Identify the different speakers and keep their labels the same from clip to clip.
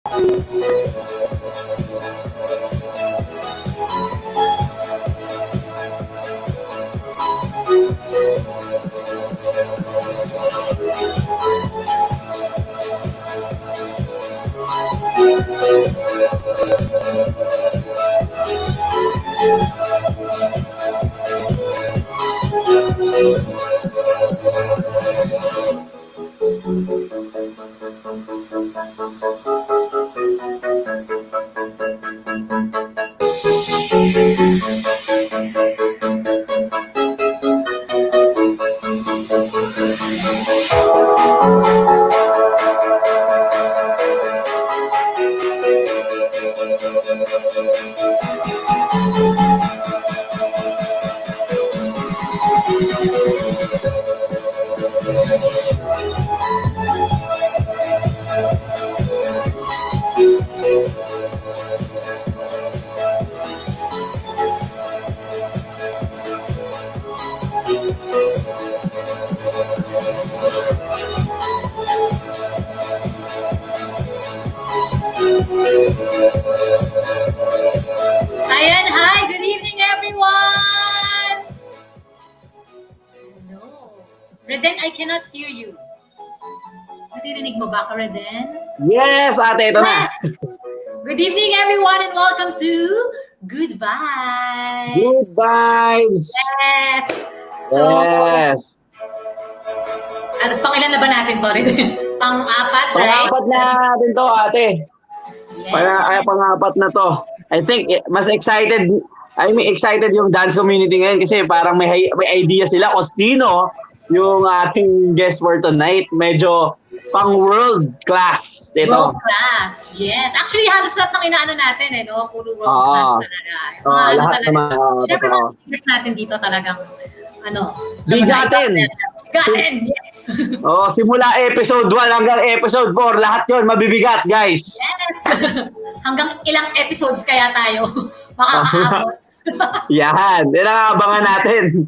Speaker 1: Ayan, hi! Good evening, everyone! Hello. Reden, I cannot hear you. Naririnig mo ba ka, Reden?
Speaker 2: Yes, ate, ito na.
Speaker 1: Good evening, everyone, and welcome to Good Vibes.
Speaker 2: Good vibes.
Speaker 1: Yes. So,
Speaker 2: Yes.
Speaker 1: ano, pangilan na ba natin to, Reden? Pang-apat, right?
Speaker 2: Pang-apat na natin to, ate.
Speaker 1: Yes.
Speaker 2: Pang-apat na to. I think mas excited yung dance community ngayon kasi parang may idea sila kung sino yung ating guest for tonight. Medyo pang world class ito.
Speaker 1: World class, yes. Actually, halos lahat ng inaano natin, no? Puro world class talaga.
Speaker 2: Lahat naman.
Speaker 1: Siyempre, mga guest natin dito talagang,
Speaker 2: bigatin.
Speaker 1: Bigatin, yes.
Speaker 2: Simula episode 1 hanggang episode 4, lahat yun mabibigat, guys.
Speaker 1: Yes. Hanggang ilang episodes kaya tayo makakaabot.
Speaker 2: Yan ang abangan natin.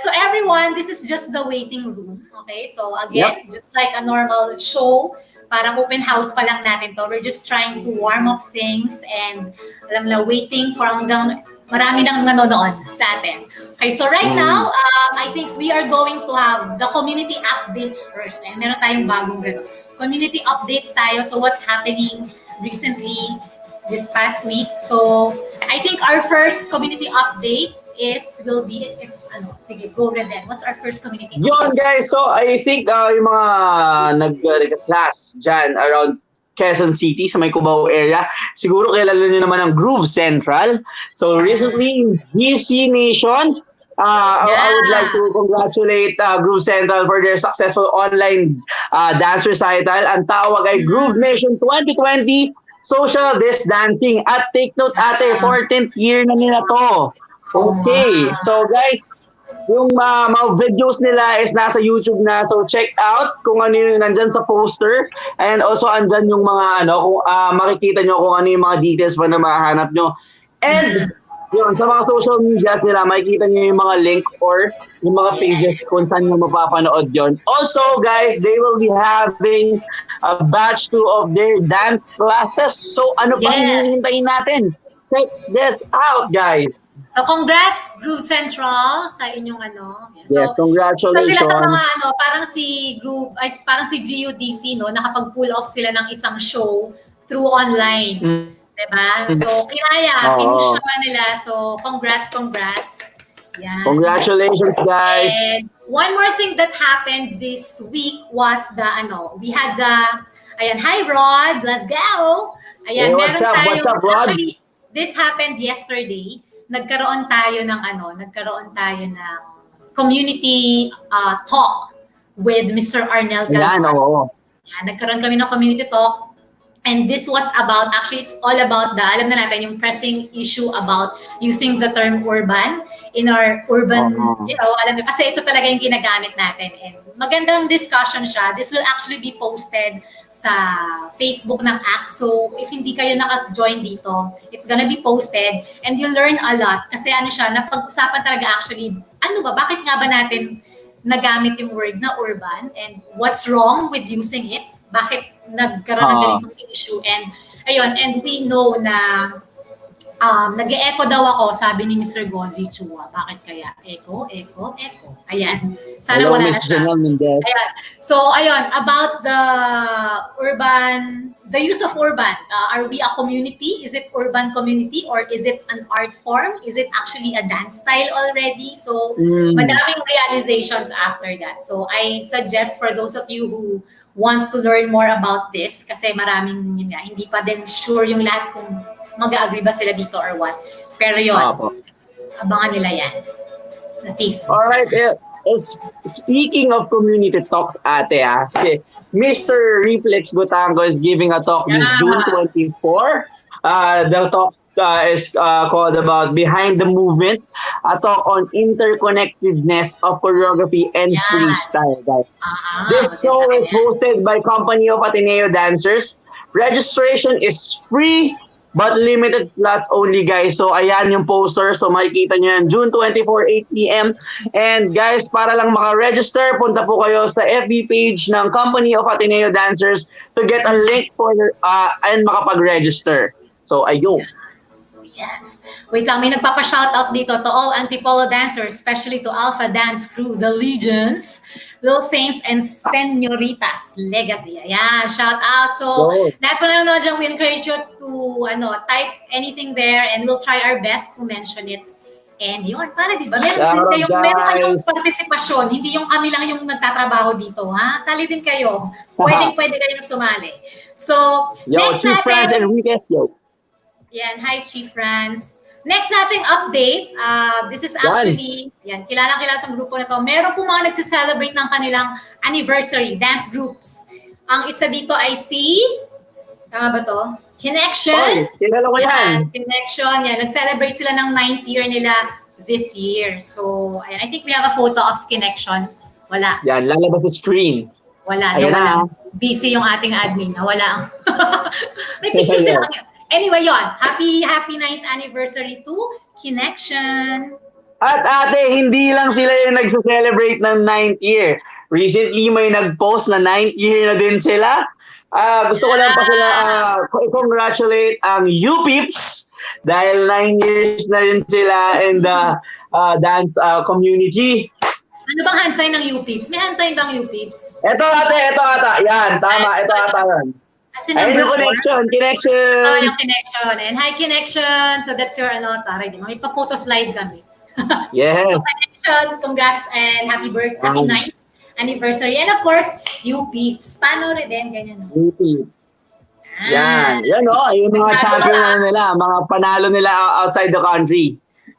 Speaker 1: So everyone, this is just the waiting room. Okay, so again, just like a normal show, parang open house pa lang natin to. We're just trying to warm up things and alam na, waiting for hanggang marami nang nanonood sa atin. Okay, so right now, I think we are going to have the community updates first. And meron tayong bagong gano'n. Community updates tayo. So what's happening recently this past week. So I think our first community update will be sige, go red then. What's our first community?
Speaker 2: Yun guys, so I think yung mga nag-class dyan around Quezon City sa may Cubao area, siguro kilala nyo naman ang Groove Central. So recently, GC Nation, I would like to congratulate Groove Central for their successful online dance recital. Ang tawag ay Groove Nation 2020 Social Disc Dancing. At take note ate, 14th year na nila to. Okay, so guys, yung mga videos nila is nasa YouTube na, so check out kung ano yung nandyan sa poster, and also andyan yung mga kung makikita nyo kung ano yung mga details pa na mahanap nyo, and yun, sa mga social media nila makikita nyo yung mga link or yung mga pages kung saan nyo mapapanood yon. Also guys, they will be having a batch 2 of their dance classes, so ano pang hihintayin natin? Check this out guys.
Speaker 1: So congrats Groove Central sa inyong So,
Speaker 2: yes, congratulations.
Speaker 1: So sila sa mga parang si GUDC nakapag-pull off sila ng isang show through online. Diba? So kinaya, finish naman nila. So congrats. Yan.
Speaker 2: Congratulations guys.
Speaker 1: And one more thing that happened this week was we had hi Rod, let's go. Ayan,
Speaker 2: hey, what's up, Rod?
Speaker 1: Actually, this happened yesterday. Nagkaroon tayo ng community talk with Mr. Arnel Calvar. Nagkaroon kami ng community talk, and this was about, actually it's all about alam na natin, yung pressing issue about using the term urban in our urban, alam mo, kasi ito talaga yung ginagamit natin, and magandang discussion siya. This will actually be posted sa Facebook ng ACT. So, if hindi kayo naka-join dito, it's gonna be posted and you'll learn a lot. Kasi napag-usapan talaga actually, bakit nga ba natin nagamit yung word na urban and what's wrong with using it? Bakit nagkaroon ng ganitong issue. And ayun, and we know na nag-e-echo daw ako, sabi ni Mr. Gonzi Chua. Bakit kaya? Echo, echo, echo. Ayan. Sana
Speaker 2: Hello,
Speaker 1: wala
Speaker 2: Miss
Speaker 1: na siya.
Speaker 2: Janelle Mendez.
Speaker 1: Ayan. So, ayun, about the use of urban. Are we a community? Is it urban community or is it an art form? Is it actually a dance style already? So, madaming realizations after that. So, I suggest for those of you who wants to learn more about this, kasi maraming yun nga, hindi pa din sure yung lahat kung mag-agree ba sila dito or what. Pero yun, abangan nila yan sa Facebook.
Speaker 2: Alright, speaking of community talks, ate, Mr. Reflex Butango is giving a talk this June 24. The talk is called about Behind the Movement, a talk on interconnectedness of choreography and freestyle, guys. This show is hosted by Company of Ateneo Dancers. Registration is free but limited slots only, guys. So, ayan yung poster. So, makikita nyo yan, June 24, 8 p.m. And guys, para lang maka-register, punta po kayo sa FB page ng Company of Ateneo Dancers to get a link for and makapag-register. So, ayun.
Speaker 1: Yes. Wait lang, may nagpapa-shoutout dito to all Antipolo dancers, especially to Alpha Dance Crew, the Legions, Little Saints, and Senoritas Legacy. Ayan, shout out. So, lahat po na nanonood dyan, we encourage you to type anything there and we'll try our best to mention it. And yun, para di ba? Meron kayong partisipasyon. Hindi yung kami lang yung nagtatrabaho dito, ha? Sali din kayo. Pwede kayong sumali. So, next
Speaker 2: Chief France and Enriquez,
Speaker 1: Yan, hi Chief France. Next nating update, this is actually, kilala itong grupo na to. Meron po mga nagsiselebrate ng kanilang anniversary, dance groups. Ang isa dito ay tama ba to? Connection.
Speaker 2: Kilala ko yan.
Speaker 1: Connection, nag-celebrate sila ng 9th year nila this year. So, ayan, I think we have a photo of Connection. Wala.
Speaker 2: Yan, lalabas sa screen.
Speaker 1: Wala. Busy yung ating admin. Wala. May picture sila. Anyway, yon. Happy 9th anniversary to Connection.
Speaker 2: At ate, hindi lang sila yung nagse-celebrate ng 9th year. Recently, may nag-post na 9th year na din sila. Gusto ko lang pa sila congratulate ang UPeepz dahil 9 years na rin sila in the dance community.
Speaker 1: Ano bang hand sign ng UPeepz? May hand sign bang UPeepz?
Speaker 2: Ito ata. Yan, tama. Ito ata yan. Ayun yung connection.
Speaker 1: Oh, yung Connection. And hi, Connection. So that's your tara. May pa-photo slide kami.
Speaker 2: Yes.
Speaker 1: So Connection, congrats and happy 9th anniversary. And of course, UPeepz. Paano rin din, ganyan.
Speaker 2: UPeepz. Yan yung mga champion nila, mga panalo nila outside the country.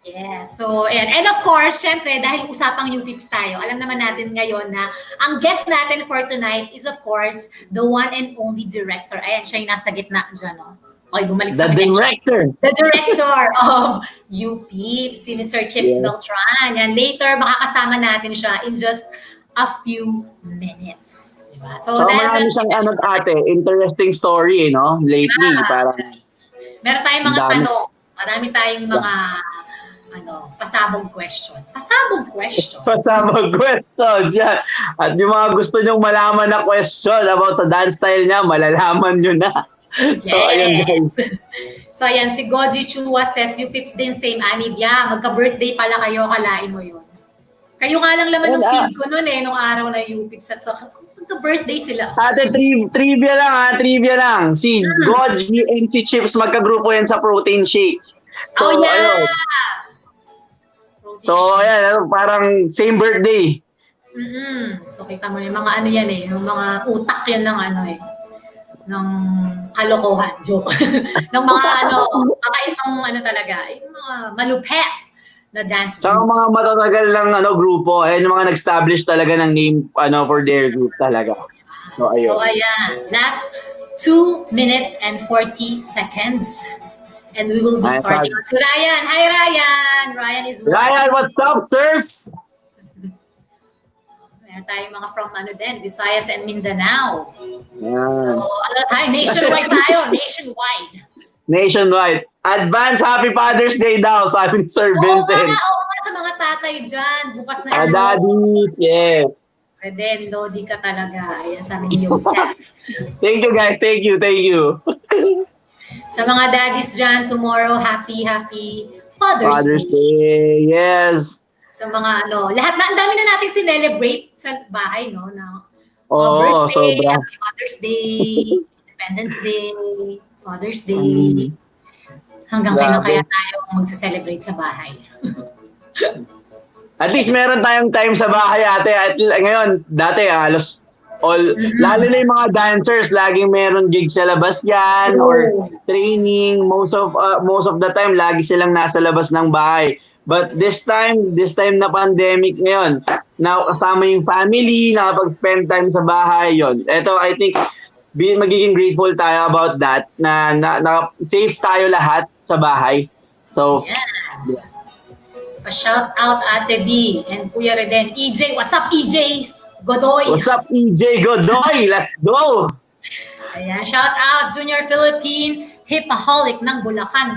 Speaker 1: Yeah, so, and of course, syempre, dahil usapang UPeepz tayo, alam naman natin ngayon na ang guest natin for tonight is of course, the one and only director. Ayan, siya yung nasa gitna dyan, Okay, bumalik sa
Speaker 2: director.
Speaker 1: The director of UPeepz, si Mr. Chips Beltran. Yan, later, makakasama natin siya in just a few minutes. Diba?
Speaker 2: So marami siyang interesting story, lately. Parang
Speaker 1: meron tayong mga tanong. Marami tayong mga pasabog question. Pasabog questions,
Speaker 2: yan. At yung mga gusto nyong malaman na question about sa dance style niya, malalaman nyo na. So, ayan guys.
Speaker 1: So, ayan, si Goji Chua says, UPeepz din, same anid. Magka-birthday pala kayo, kalain mo yun. Kayo nga lang laman ng feed ko noon nung araw na UPeepz. At so, magka-birthday sila. Ate,
Speaker 2: trivia lang. Si Goji and si Chips, magka-grupo yan sa protein shake. So, ayun. So, ayan, parang same birthday.
Speaker 1: So, kita mo yung mga yung mga utak yan ng ng kalokohan, joke. ng mga kakaibang talaga, yung mga malupet na dance groups.
Speaker 2: Saka mga matatagal lang grupo, yung mga nag-establish talaga ng name for their group talaga. So, ayun.
Speaker 1: So, ayan, last 2 minutes and 40 seconds. And we will be starting. So Ryan, hi Ryan! Ryan is watching.
Speaker 2: Ryan, what's up, sirs?
Speaker 1: Meron tayong mga from Visayas and Mindanao.
Speaker 2: Yeah.
Speaker 1: So, nationwide tayo. Nationwide.
Speaker 2: Advance Happy Father's Day daw, sabi ni Sir Vincent.
Speaker 1: Oo nga, sa mga tatay dyan. Bukas na
Speaker 2: daddies, yes.
Speaker 1: Reden, Lodi ka talaga. Ayan, sabi ni Yosef.
Speaker 2: Thank you guys, thank you.
Speaker 1: Sa mga daddies dyan, tomorrow, happy Father's
Speaker 2: Father's
Speaker 1: Day.
Speaker 2: Day, yes.
Speaker 1: Sa mga lahat na, ang dami na natin sinelebrate sa bahay, no? Na,
Speaker 2: Oo,
Speaker 1: birthday,
Speaker 2: sobra.
Speaker 1: happy Mother's Day, Independence Day, Father's Day. Hanggang kailan
Speaker 2: Grabe.
Speaker 1: kaya tayo magse-celebrate sa bahay?
Speaker 2: At least meron tayong time sa bahay ate. At ngayon, dati halos lalo na yung mga dancers, laging meron gig sa labas yan or training. Most of the time, lagi silang nasa labas ng bahay. But this time na pandemic ngayon, na kasama yung family, nakapag-spend time sa bahay yon. Ito, I think, magiging grateful tayo about that, na safe tayo lahat sa bahay. So,
Speaker 1: yes. Pa-shout out Ate D and Kuya Reden. EJ, what's up EJ? Godoy.
Speaker 2: What's up EJ Godoy? Let's go!
Speaker 1: Ayan, shout out Junior Philippine Hipaholic ng Bulacan.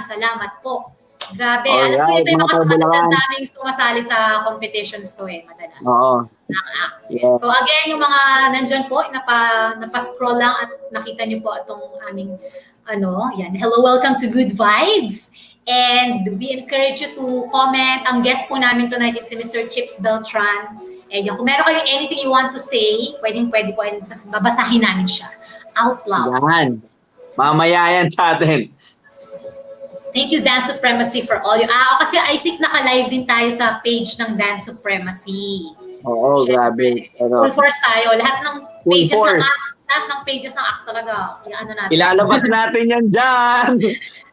Speaker 1: Salamat po. Grabe. Alam ko ito yung daming sumasali sa competitions to madalas.
Speaker 2: Oo.
Speaker 1: Ng acts. Yeah. So again, yung mga nandyan po, napascroll lang at nakita niyo po itong aming yan. Hello, welcome to Good Vibes. And we encourage you to comment. Ang guest po namin tonight is si Mr. Chips Beltran. And kung meron kayong anything you want to say, pwede po babasahin namin siya out loud.
Speaker 2: Yan. Mamaya yan sa atin.
Speaker 1: Thank you, Dance Supremacy, for all you... kasi I think naka-live din tayo sa page ng Dance Supremacy.
Speaker 2: Oo, grabe.
Speaker 1: Full force tayo. Lahat ng pages ng acts talaga. Natin.
Speaker 2: Ilalabas natin yan dyan.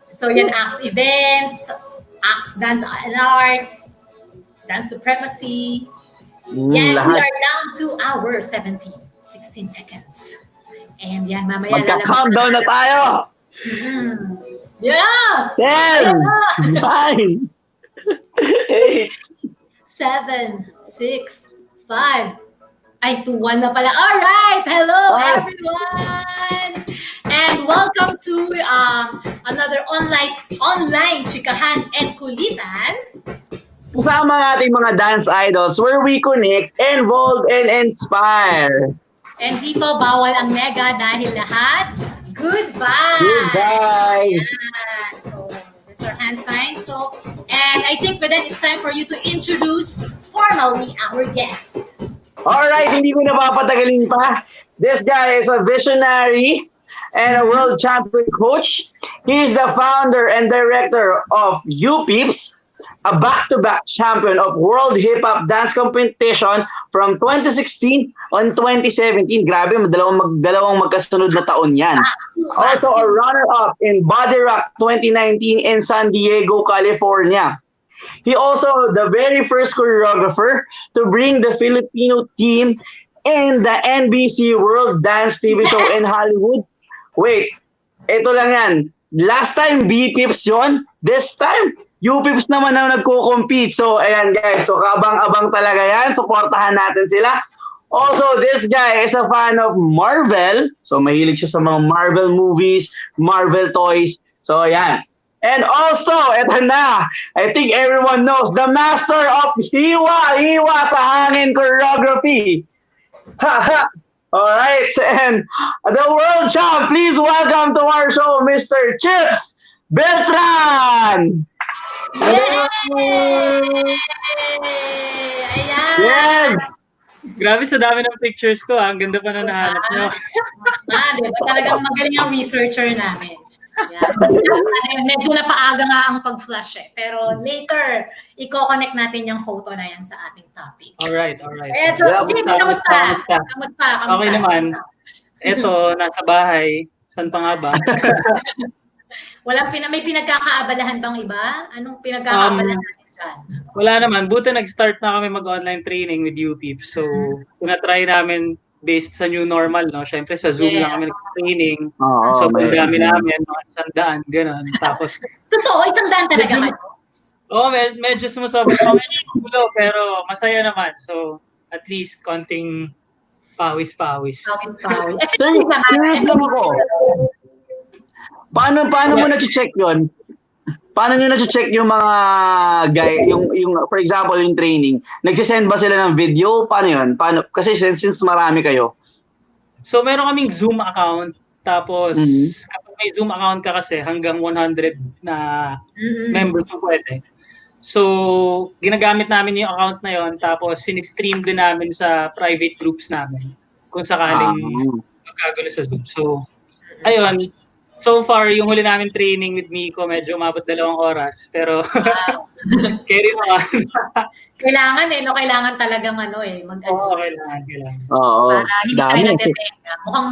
Speaker 1: So yan, acts events, acts dance and arts, Dance Supremacy. Yan,
Speaker 2: lahat.
Speaker 1: we are down to hour 16 seconds. And yan, mamaya
Speaker 2: magka-countdown na tayo.
Speaker 1: Yeah!
Speaker 2: 10, 9, 8,
Speaker 1: 7, 6, 5. Ay, 2-1 na pala. All right! Hello, everyone! And welcome to another online chikahan and kulitan.
Speaker 2: Kasama ang ating mga dance idols where we connect, involve, and inspire.
Speaker 1: And dito, bawal ang nega dahil lahat good vibes.
Speaker 2: Good vibes.
Speaker 1: Yeah. So, that's our hand sign. So, and I think then it's time for you to introduce formally our guest.
Speaker 2: Alright, hindi ko na papatagalin pa. This guy is a visionary and a world champion coach. He is the founder and director of UPeepz, a back-to-back champion of World Hip Hop Dance Competition from 2016 on 2017. Grabe, dalawang magkasunod na taon yan. Also a runner-up in Body Rock 2019 in San Diego, California. He also the very first choreographer to bring the Filipino team in the NBC World Dance TV show in Hollywood. Wait, ito lang yan. Last time UPeepz yun. This time, UPeepz naman ang nagko-compete. So, ayan guys. So, kabang-abang talaga yan. Supportahan natin sila. Also, this guy is a fan of Marvel. So, mahilig siya sa mga Marvel movies, Marvel toys. So, ayan. And also, eto na. I think everyone knows the master of Hiwa sa hangin choreography. Alright, and the world champ, please welcome to our show, Mr. Chips Beltran!
Speaker 1: Yay! Ayan!
Speaker 2: Yes!
Speaker 3: Grabe sa dami ng pictures ko, ang ganda pa na nahanap nyo.
Speaker 1: Diba? Talagang magaling ang researcher namin. Yeah. Medyo napaaga nga ang pag-flash pero later, i-connect natin yung photo na yan sa ating topic.
Speaker 3: Alright.
Speaker 1: Ayan, so, Jim, kamusta?
Speaker 3: Okay naman. Ito, nasa bahay. Saan pa nga ba?
Speaker 1: May pinagkakaabalahan bang iba? Anong pinagkakaabalahan natin dyan?
Speaker 3: Wala naman. Buti nag-start na kami mag-online training with UPeepz. So, tinatry namin based sa new normal, no? Siyempre, sa Zoom lang kami nag-training. So, ang dami namin, mga 100, gano'n. Tapos...
Speaker 1: Totoo, 100 talaga kayo?
Speaker 3: Oo, medyo sumasobra kami pero masaya naman. So, at least, konting pawis-pawis.
Speaker 2: Curious lang ako. Paano mo na-check yun? paano nyo na-check yung mga yung for example, yung training? Nagsisend ba sila ng video? Paano yun? Paano? Kasi since marami kayo.
Speaker 3: So, meron kaming Zoom account. Tapos, kapag may Zoom account ka kasi, hanggang 100 na members yung pwede. So, ginagamit namin yung account na yon, tapos sinistream din namin sa private groups namin kung sakaling magkagulo sa Zoom. So, ayun. So far, yung huli namin training with Miko, medyo umabot 2 oras. Pero, carry naman.
Speaker 1: Kailangan no? Kailangan talagang mag-adjust.
Speaker 3: Oo, kailangan.
Speaker 2: Oo.
Speaker 1: Para hindi tayo natetenga. Mukhang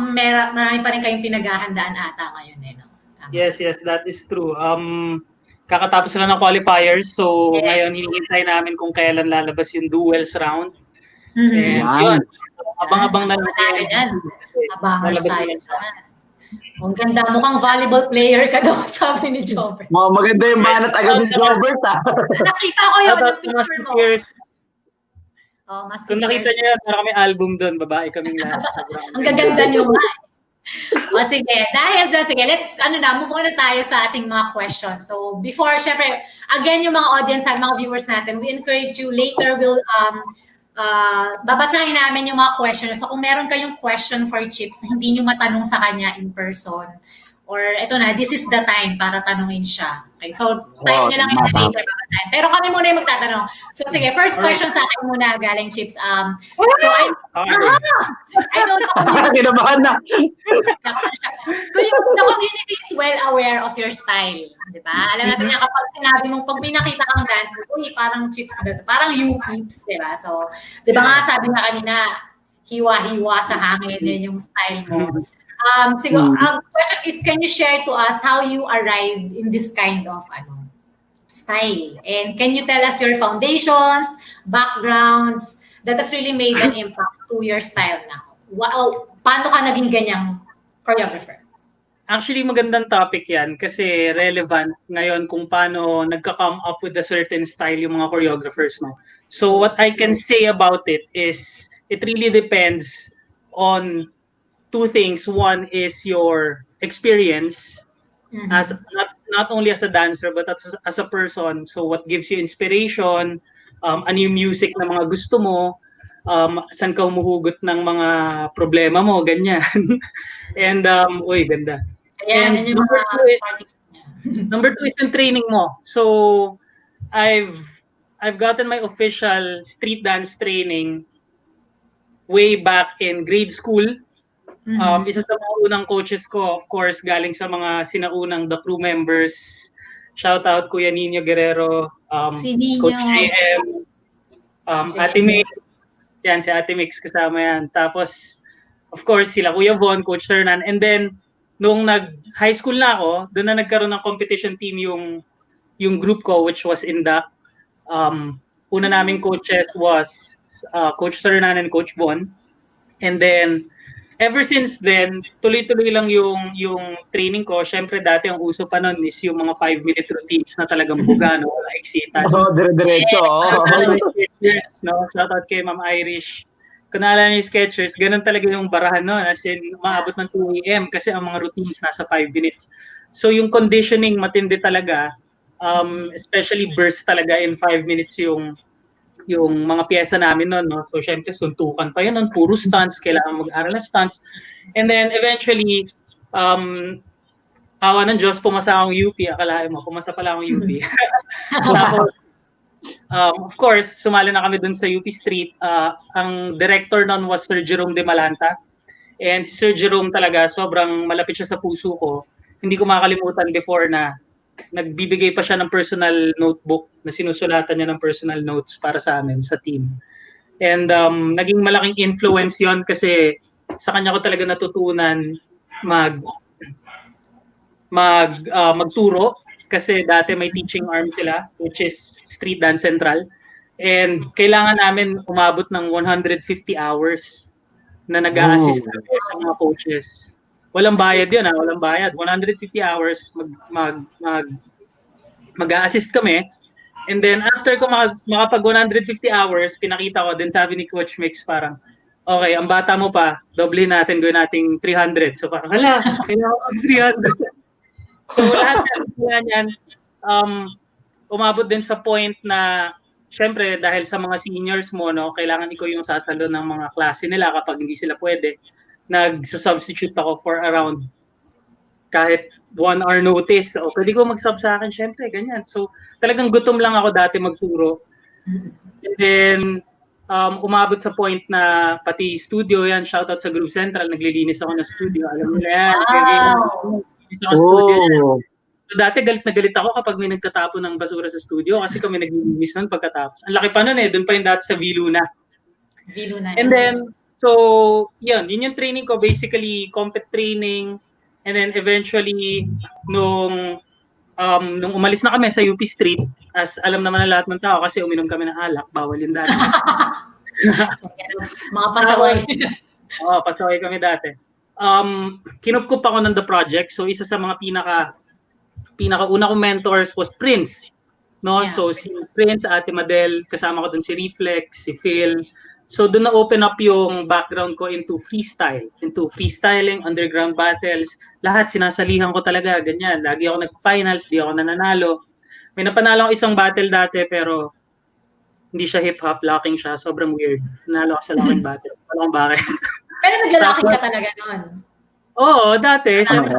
Speaker 1: marami pa rin kayong pinaghahandaan ata ngayon, no? Tama.
Speaker 3: Yes, that is true. Kakatapos sila ng qualifiers. So, ngayon, hinihintay namin kung kailan lalabas yung duels round. And yun, abang-abang na lang.
Speaker 1: Abangan tayo dyan. Ang ganda, mukhang volleyball player ka daw, sabi ni Jobert.
Speaker 2: Maganda yung banat agad ni Jobert,
Speaker 1: Nakita ko yung picture mo.
Speaker 3: Kung nakita niyo, meron kami album doon, babae kaming lahat.
Speaker 1: Ang gaganda niyo nga. O sige, dahil dyan, sige, move on na tayo sa ating mga questions. So before, syempre, again, yung mga audience at mga viewers natin, we encourage you, later we'll babasahin namin yung mga questions. So kung meron kayong question for Chips na hindi nyo matanong sa kanya in person, or ito na, this is the time para tanungin siya. Okay, so tayo nyo lang yung later babasahin. Pero kami muna yung magtatanong. So sige, first question sa akin muna galing Chips. So I know the community.
Speaker 2: Kinabahan na.
Speaker 1: So the community is well aware of your style. Di ba? Alam natin yan kapag sinabi mong pag may nakita kang dance, uy, parang Chips Beltran, parang UPeepz, di ba? So, di ba nga sabi nga kanina, hiwa-hiwa sa hangin, yan yung style mo. Siguro, ang question is, can you share to us how you arrived in this kind of style? And can you tell us your foundations, backgrounds, that has really made an impact to your style now? Paano ka naging ganyang choreographer?
Speaker 3: Actually, magandang topic yan kasi relevant ngayon kung paano nagka-come up with a certain style yung mga choreographers. No? So what I can say about it is, it really depends on two things. One is your experience as not only as a dancer but as a person. So what gives you inspiration, ano yung music na mga gusto mo, saan ka humuhugot ng mga problema mo, ganyan. And ganda.
Speaker 1: Ayan,
Speaker 3: and number two is yung training mo. So I've gotten my official street dance training way back in grade school. Isa sa mga unang coaches ko, of course, galing sa mga sinaunang The Crew members. Shout out Kuya Nino Guerrero, Coach JM, Ate Mix. Yan, si Ate Mix kasama yan. Tapos, of course, sila Kuya Von, Coach Hernan. And then, nung nag-high school na ako, doon na nagkaroon ng competition team yung group ko, which was in the una naming coaches was Coach Hernan and Coach Von. And then, ever since then, tuloy-tuloy lang yung training ko. Syempre, dati ang uso pa nun is yung mga 5-minute routines na talagang buga, no? Wala eksitan.
Speaker 2: Dire-diretso.
Speaker 3: Yes, no? Shout out kay Ma'am Irish. Kung naalala niyo yung Skechers, ganun talaga yung barahan, no? As in, maabot ng 2 a.m. kasi ang mga routines nasa 5 minutes. So, yung conditioning matindi talaga, especially burst talaga in 5 minutes yung mga pyesa namin noon, no? So, syempre, suntukan pa yun noon. Puro stunts. Kailangan mag-aral ng stunts. And then, eventually, awa ng Diyos, pumasa akong UP. Akalain mo, pumasa pala akong UP. Tapos, of course, sumali na kami dun sa UP Street. Ang director noon was Sir Jerome de Malanta. And si Sir Jerome talaga, sobrang malapit siya sa puso ko. Hindi ko makalimutan before na nagbibigay pa siya ng personal notebook na sinusulatan niya ng personal notes para sa amin, sa team. And naging malaking influence yon kasi sa kanya ko talaga natutunan magturo kasi dati may teaching arm sila, which is Street Dance Central. And kailangan namin umabot ng 150 hours na nag-a-assist sa mga coaches. Walang bayad yun, walang bayad. 150 hours mag-a-assist kami. And then after ko makapag 150 hours, pinakita ko, then sabi ni Coach Mix parang, okay, ang bata mo pa, doble natin, gawin natin 300. So parang, hala, kailangan ko 300. So lahat yan, umabot din sa point na syempre dahil sa mga seniors mo, no, kailangan ikaw yung sasalo ng mga klase nila kapag hindi sila pwede. Nag-substitute ako for around kahit 1 hour notice. O, pwede ko mag-sub sa akin, syempre, ganyan. So, talagang gutom lang ako dati magturo. And then, umabot sa point na pati studio yan, shoutout sa Groove Central, naglilinis ako ng studio. Alam nila yan. Naglilinis ako ng studio yan. So, dati galit na galit ako kapag may nagtatapon ng basura sa studio kasi kami naglilinis nun pagkatapos. Ang laki pa nun doon pa yung dati sa Viluna. And then, so, yun yung training ko, basically, compet training. And then, eventually, nung umalis na kami sa UP Street, as alam naman ng lahat ng tao kasi uminom kami ng alak, bawal yun dati.
Speaker 1: Mga pasaway.
Speaker 3: Oo, pasaway kami dati. Kinupkup ako ng The Project. So, isa sa mga pinakauna kong mentors was Prince. No? Yeah. So, si Prince, Ate Madel, kasama ko dun si Reflex, si Phil. So, dun na-open up yung background ko into freestyle, into freestyling, underground battles. Lahat, sinasalihan ko talaga, ganyan. Lagi ako nag-finals, di ako nananalo. May napanalo ko isang battle dati, pero hindi siya hip-hop, locking siya. Sobrang weird. Nanalo ako sa locking battle. Alam ko bakit.
Speaker 1: Pero naglalocking ka talaga nun?
Speaker 3: Oo, dati. Siyempre,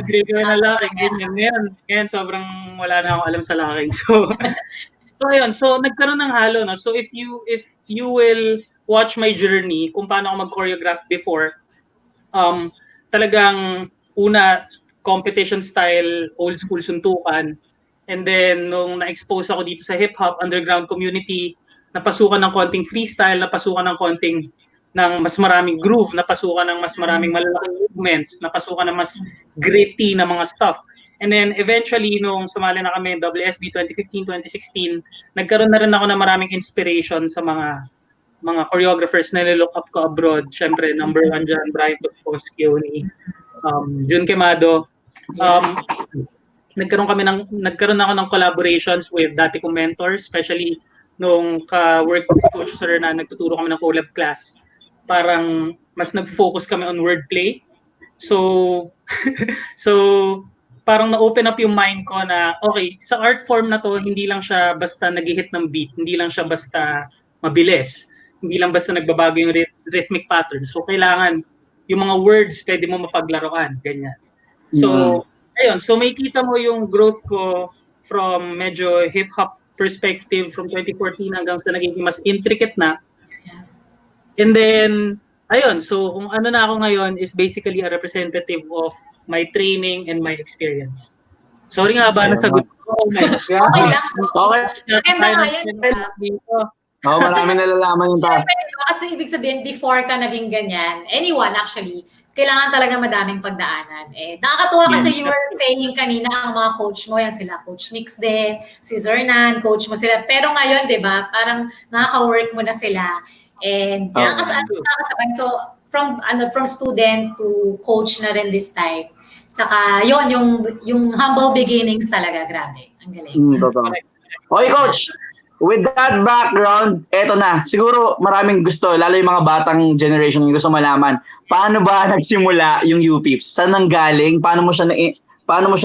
Speaker 3: grade ko na locking. Ngayon, sobrang wala na akong alam sa locking. So ayun, so nagkaroon ng halo, no? So if you will watch my journey kung paano ako mag-choreograph before, talagang una competition style, old school suntukan, and then nung na-expose ako dito sa hip-hop underground community, napasukan ng konting freestyle, napasukan ng konting ng mas maraming groove, napasukan ng mas maraming malalaking movements, napasukan ng mas gritty na mga stuff. And then eventually, nung sumali na kami WSB 2015-2016, nagkaroon na rin ako ng maraming inspiration sa mga choreographers na nilook up ko abroad. Siyempre, number 1 dyan, Brian Toscosio, Jun Quemado. Nagkaroon ako ng collaborations with dati kong mentors, especially nung ka-work si Coach Sir na nagtuturo kami ng collab class. Parang mas nag-focus kami on wordplay. So parang na-open up yung mind ko na, okay, sa art form na to, hindi lang siya basta nag-hit ng beat, hindi lang siya basta mabilis, hindi lang basta nagbabago yung rhythmic pattern. So, kailangan yung mga words, pwede mo mapaglaruan, ganyan. So, ayun, so may kita mo yung growth ko from medyo hip-hop perspective from 2014 hanggang sa naging mas intricate na. And then, ayun, so kung ano na ako ngayon is basically a representative of my training and my experience. Sorry nga ba, nasagot ko. Oh my God.
Speaker 1: Okay lang.
Speaker 2: Okay.
Speaker 1: Maganda nga yun.
Speaker 2: Marami nalalaman yung tao.
Speaker 1: Kasi ibig sabihin, before ka naging ganyan, anyone actually, kailangan talaga madaming pagdaanan. Nakakatuwa kasi you were saying kanina, ang mga coach mo, yan sila, Coach Mix din, si Zernan, coach mo sila. Pero ngayon, di ba, parang nakaka-work mo na sila. And nakakasabay. So, from student to coach na rin this time. Saka yon yung humble beginnings talaga, grabe. Ang galing.
Speaker 2: Okay, Coach. With that background, eto na. Siguro maraming gusto, lalo yung mga batang generation yung gusto malaman. Paano ba nagsimula yung UPeepz? Saan nang galing? Paano mo siya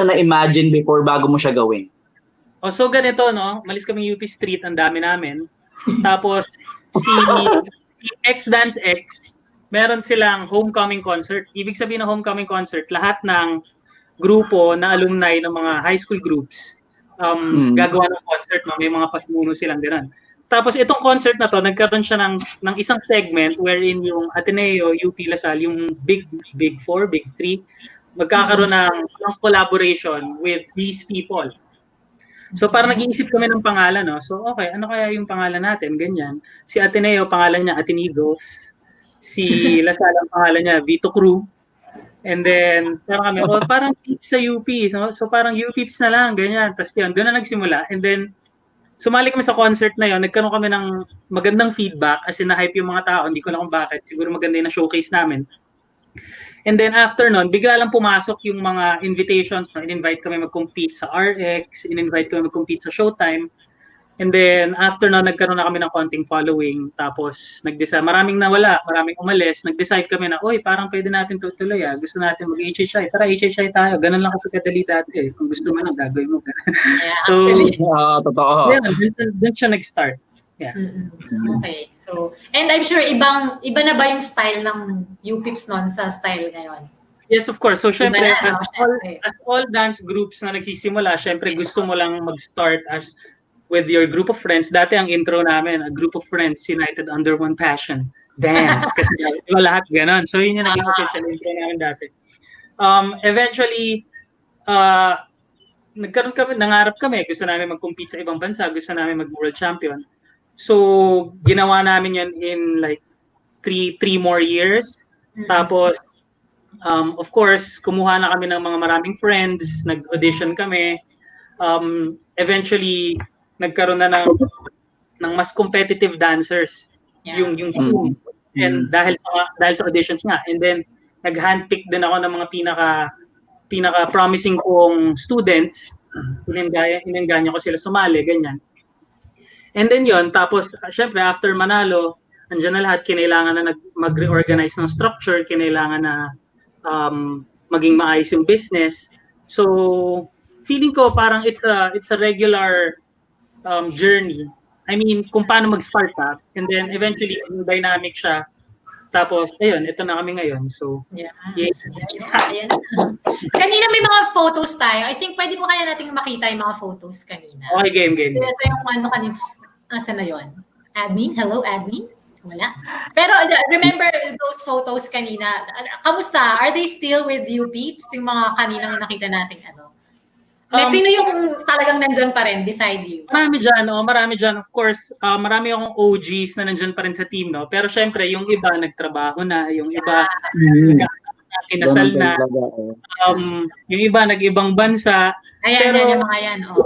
Speaker 2: na-imagine before bago mo siya gawin?
Speaker 3: So ganito, no? Malis kami UP Street, ang dami namin. Tapos si X Dance X, meron silang homecoming concert. Ibig sabihin ng homecoming concert, lahat ng grupo na alumni ng mga high school groups gagawa ng concert, no? May mga pasimuno silang gano'n. Tapos itong concert na to, nagkaroon siya ng isang segment wherein yung Ateneo, UP Lasal, yung Big 4, Big 3, magkakaroon ng collaboration with these people. So parang nag-iisip kami ng pangalan, no? So okay, ano kaya yung pangalan natin? Ganyan. Si Ateneo, pangalan niya Atenidos. Si Lasal, ang pangalan niya Vito Crew. And then parang kami, parang sa UP, no? So parang UPeepz na lang, ganyan. Tapos yun, doon na nagsimula. And then sumali kami sa concert na yun, nagkaroon kami ng magandang feedback as in na-hype yung mga tao, hindi ko na kung bakit. Siguro maganda yung na-showcase namin. And then after nun, bigla lang pumasok yung mga invitations. No? In-invite kami mag-compete sa RX, in-invite kami mag-compete sa Showtime. And then, after na, nagkaroon na kami ng konting following. Tapos, nag-decide, maraming nawala, maraming umalis. Nag-decide kami na, oy, parang pwede natin tutuloy. Gusto natin mag-HHI. Tara, HHI tayo. Ganun lang kasi kadali dati. Kung gusto mo lang, gagawin mo. So,
Speaker 2: totoo.
Speaker 3: Dun siya nag-start. Yeah.
Speaker 1: Okay. So, and I'm sure iba na ba yung style ng UPeepz noon sa style ngayon?
Speaker 3: Yes, of course. So, syempre,
Speaker 1: na,
Speaker 3: as all dance groups na nagsisimula, syempre gusto mo lang mag-start as with your group of friends. Dati ang intro namin, a group of friends united under one passion, dance. Kasi diba lahat ganon. So, yun yung naging official intro namin dati. Eventually, nangarap kami. Gusto namin mag-compete sa ibang bansa. Gusto namin mag-world champion. So, ginawa namin yan in like three more years. Tapos, of course, kumuha na kami ng mga maraming friends, nag-audition kami. Eventually, nagkaroon na ng mas competitive dancers yung team. And dahil sa auditions nga. And then, nag-handpick din ako ng mga pinaka promising kong students. Inengganyo ko sila sumali, ganyan. And then yon, tapos syempre after manalo, andyan na lahat, kinailangan na mag-reorganize ng structure, kinailangan na maging maayos yung business. So feeling ko parang it's a regular journey. I mean, kung paano mag-start up, and then eventually yung dynamic siya. Tapos ayun, ito na kami ngayon. So
Speaker 1: yes. Ayan. Kanina may mga photos tayo. I think pwede mo kaya nating makita yung mga photos kanina.
Speaker 3: Okay, game.
Speaker 1: Ito yung ano kanina. Asan na yun? Admin? Hello, admin? Wala. Pero remember those photos kanina. Kamusta? Are they still with UPeepz? Yung mga kaninang nakita natin ano? Sino yung talagang nandyan pa rin beside you?
Speaker 3: Marami dyan. Of course, marami akong OGs na nandyan pa rin sa team, no? Pero syempre, yung iba nagtrabaho na, yung iba kinasal na, yung iba nag-ibang bansa.
Speaker 1: Ayan, yung mga yan. Oh.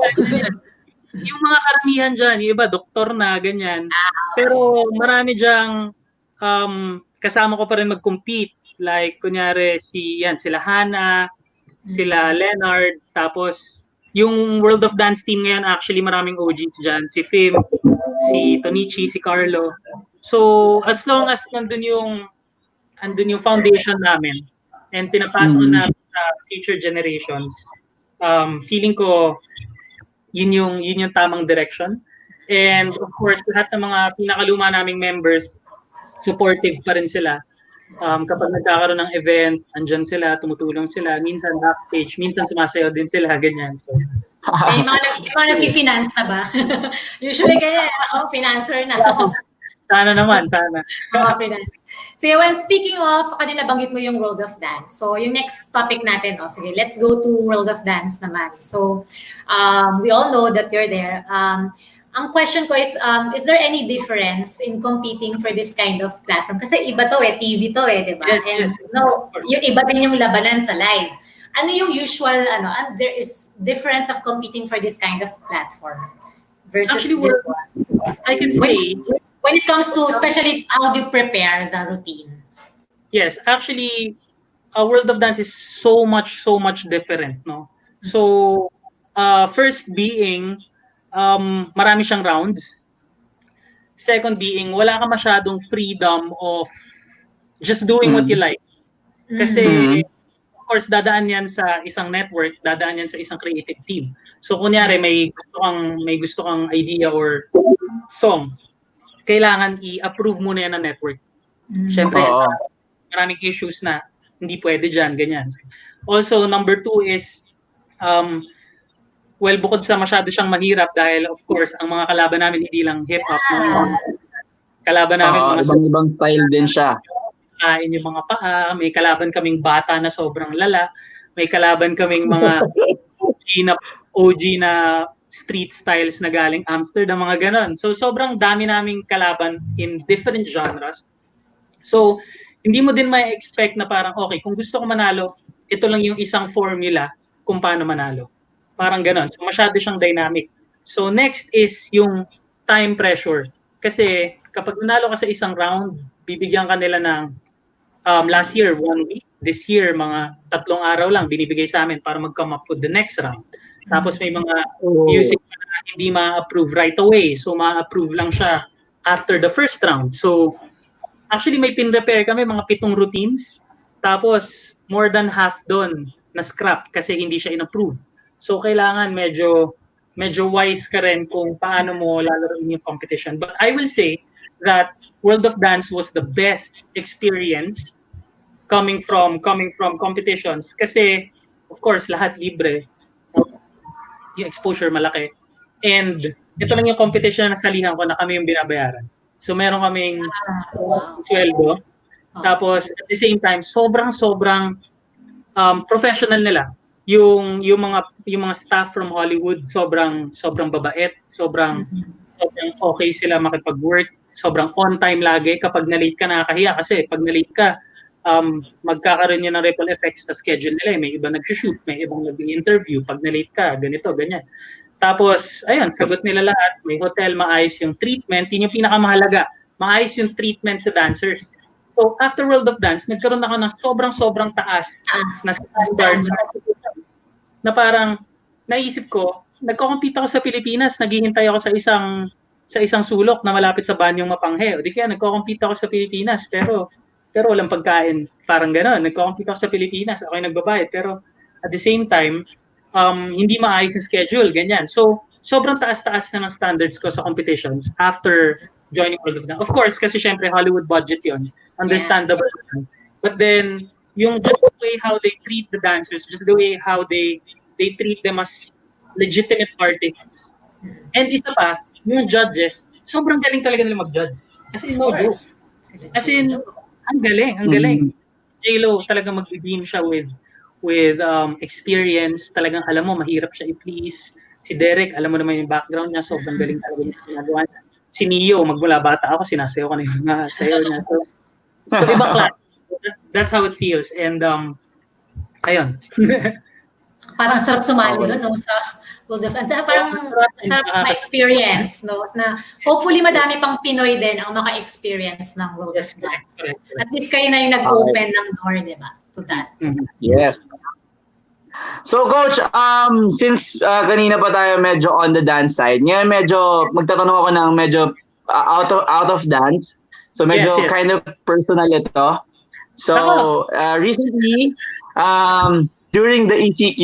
Speaker 3: Yung mga karamihan dyan, yung iba doktor na, ganyan. Pero marami dyang kasama ko pa rin mag-compete. Like, kunyari, sila Hana, sila Leonard, tapos yung World of Dance team ngayon, actually maraming OGs dyan. Si Fim, si Tonichi, si Carlo. So, as long as andun yung foundation namin and pinapasa namin sa future generations, feeling ko yun yung tamang direction. And of course, lahat ng mga pinakaluma naming members, supportive pa rin sila. Kapag nagkakaroon ng event, andyan sila, tumutulong sila, minsan backstage, minsan sumasayaw din sila, ganyan. So,
Speaker 1: may mga nag-finance na ba? Usually ganyan, financer na.
Speaker 3: Sana.
Speaker 1: Finance. So, when speaking of, kanina banggit mo yung World of Dance. So, yung next topic natin, sige, let's go to World of Dance naman. So, we all know that you're there. Ang question ko is there any difference in competing for this kind of platform? Kasi iba to TV to di ba?
Speaker 3: Yes,
Speaker 1: and
Speaker 3: yes.
Speaker 1: yung iba din yung labanan sa live. Ano yung usual, and there is difference of competing for this kind of platform versus
Speaker 3: actually,
Speaker 1: this one?
Speaker 3: I can say,
Speaker 1: when it comes to, especially how do you prepare the routine?
Speaker 3: yes, actually, World of Dance is so much different, no? So, first being, marami siyang rounds. Second being, wala ka masyadong freedom of just doing what you like. Kasi, of course, dadaan yan sa isang network, dadaan yan sa isang creative team. So, kunyari, may gusto kang idea or song, kailangan i-approve muna yan ng network. Siyempre, maraming issues na hindi pwede dyan, ganyan. Also, number 2 is, bukod sa masyado siyang mahirap dahil of course ang mga kalaban namin hindi lang hip-hop, kalaban namin mga
Speaker 2: ibang style din siya.
Speaker 3: Yung mga paa, may kalaban kaming bata na sobrang lala, may kalaban kaming mga OG na street styles na galing Amsterdam, mga ganon. So sobrang dami naming kalaban in different genres. So hindi mo din ma-expect na parang okay, kung gusto ko manalo, ito lang yung isang formula kung paano manalo. Parang ganon. So, masyado siyang dynamic. So, next is yung time pressure. Kasi, kapag nanalo ka sa isang round, bibigyan ka nila ng last year, 1 week. This year, mga 3 araw lang binibigay sa amin para mag-come up with the next round. Tapos, may mga music hindi ma-approve right away. So ma-approve lang siya after the first round. So actually may pin-repair kami mga 7 routines. Tapos more than half doon na scrap kasi hindi siya in-approve. So kailangan medyo wise ka rin kung paano mo lalaroin yung competition. But I will say that World of Dance was the best experience coming from competitions kasi of course lahat libre, yung exposure malaki, and ito lang yung competition na nasalihan ko na kami yung binabayaran. So meron kaming sweldo, tapos at the same time sobrang professional nila. Yung mga staff from Hollywood sobrang babait, sobrang okay sila makipag-work, sobrang on time lagi. Kapag na-late ka nakakahiya kasi pag na-late ka magkakaroon yun ng ripple effects sa schedule nila. May iba nag-shoot, may ibang nag-interview. Pag na-late ka, ganito, ganyan. Tapos, ayun, sagot nila lahat. May hotel, maayos yung treatment. Yun yung pinakamahalaga. Maayos yung treatment sa dancers. So, after World of Dance, nagkaroon ako ng sobrang taas na standards na parang naisip ko, nagko-compete ako sa Pilipinas, naghihintay ako sa isang sulok na malapit sa banyong Mapanghe. O di kaya nagko-compete ako sa Pilipinas, pero walang pagkain. Parang gano'n. Nagko-compete ako sa Pilipinas, ako yung nagbabayad. Pero at the same time, hindi maayos yung schedule, ganyan. So, sobrang taas-taas na ng standards ko sa competitions after joining World of Dance. Of course, kasi syempre Hollywood budget yon, understandable. Yeah. But then, yung just the way how they treat the dancers, just the way how they treat them as legitimate artists. And isa pa, yung judges, sobrang galing talaga nila mag-judge. As in, no joke. As in, ang galing. J-Lo, talagang mag-beam siya with experience. Talagang alam mo, mahirap siya i-please. Si Derek, alam mo naman yung background niya, sobrang galing talaga yung ginagawa niya. Si Neo, magmula bata ako, sinasayaw ko na yung mga sayaw niya. So ibang klase. That's how it feels. And, ayun.
Speaker 1: Parang sarap sumali doon, no? Sa World of Dance. Parang sarap ma-experience, no? Na hopefully madami pang Pinoy din ang maka-experience ng World of Dance. At least kayo na yung nag-open ng door, di ba? To that.
Speaker 2: Yes. So Coach, since kanina pa tayo medyo on the dance side, ngayon medyo magtatanong ako ng medyo out of dance. So medyo kind of personal ito. So recently, during the ECQ,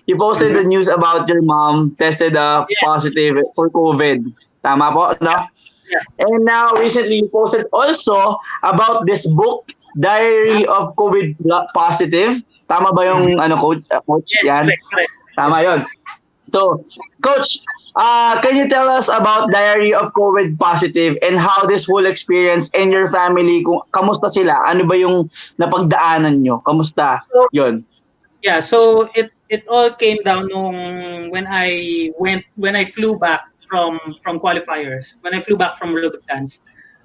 Speaker 2: you posted the news about your mom tested positive for COVID. Tama po, no? Yeah. And now recently you posted also about this book, Diary of COVID Positive. Tama ba yung coach?
Speaker 3: Yes,
Speaker 2: yan?
Speaker 3: correct.
Speaker 2: Tama yun. So, Coach, can you tell us about Diary of COVID Positive and how this whole experience and your family, kamusta sila? Ano ba yung napagdaanan nyo? Kamusta? Yun.
Speaker 3: Yeah, so it all came down when I flew back from qualifiers, when I flew back from World of Dance.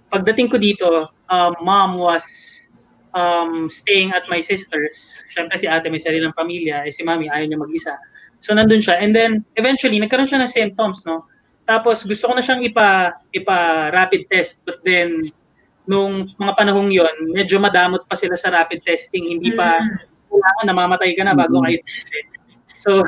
Speaker 3: Pagdating ko dito, mom was staying at my sister's. Siyempre si ate may sariling pamilya, si mami ayaw niya mag-isa. So nandun siya. And then eventually nagkaroon siya ng symptoms, no? Tapos gusto ko na siyang ipa rapid test, but then nung mga panahong yon, medyo madamot pa sila sa rapid testing, hindi pa kailangan namamatay ka na bago kayo tested. So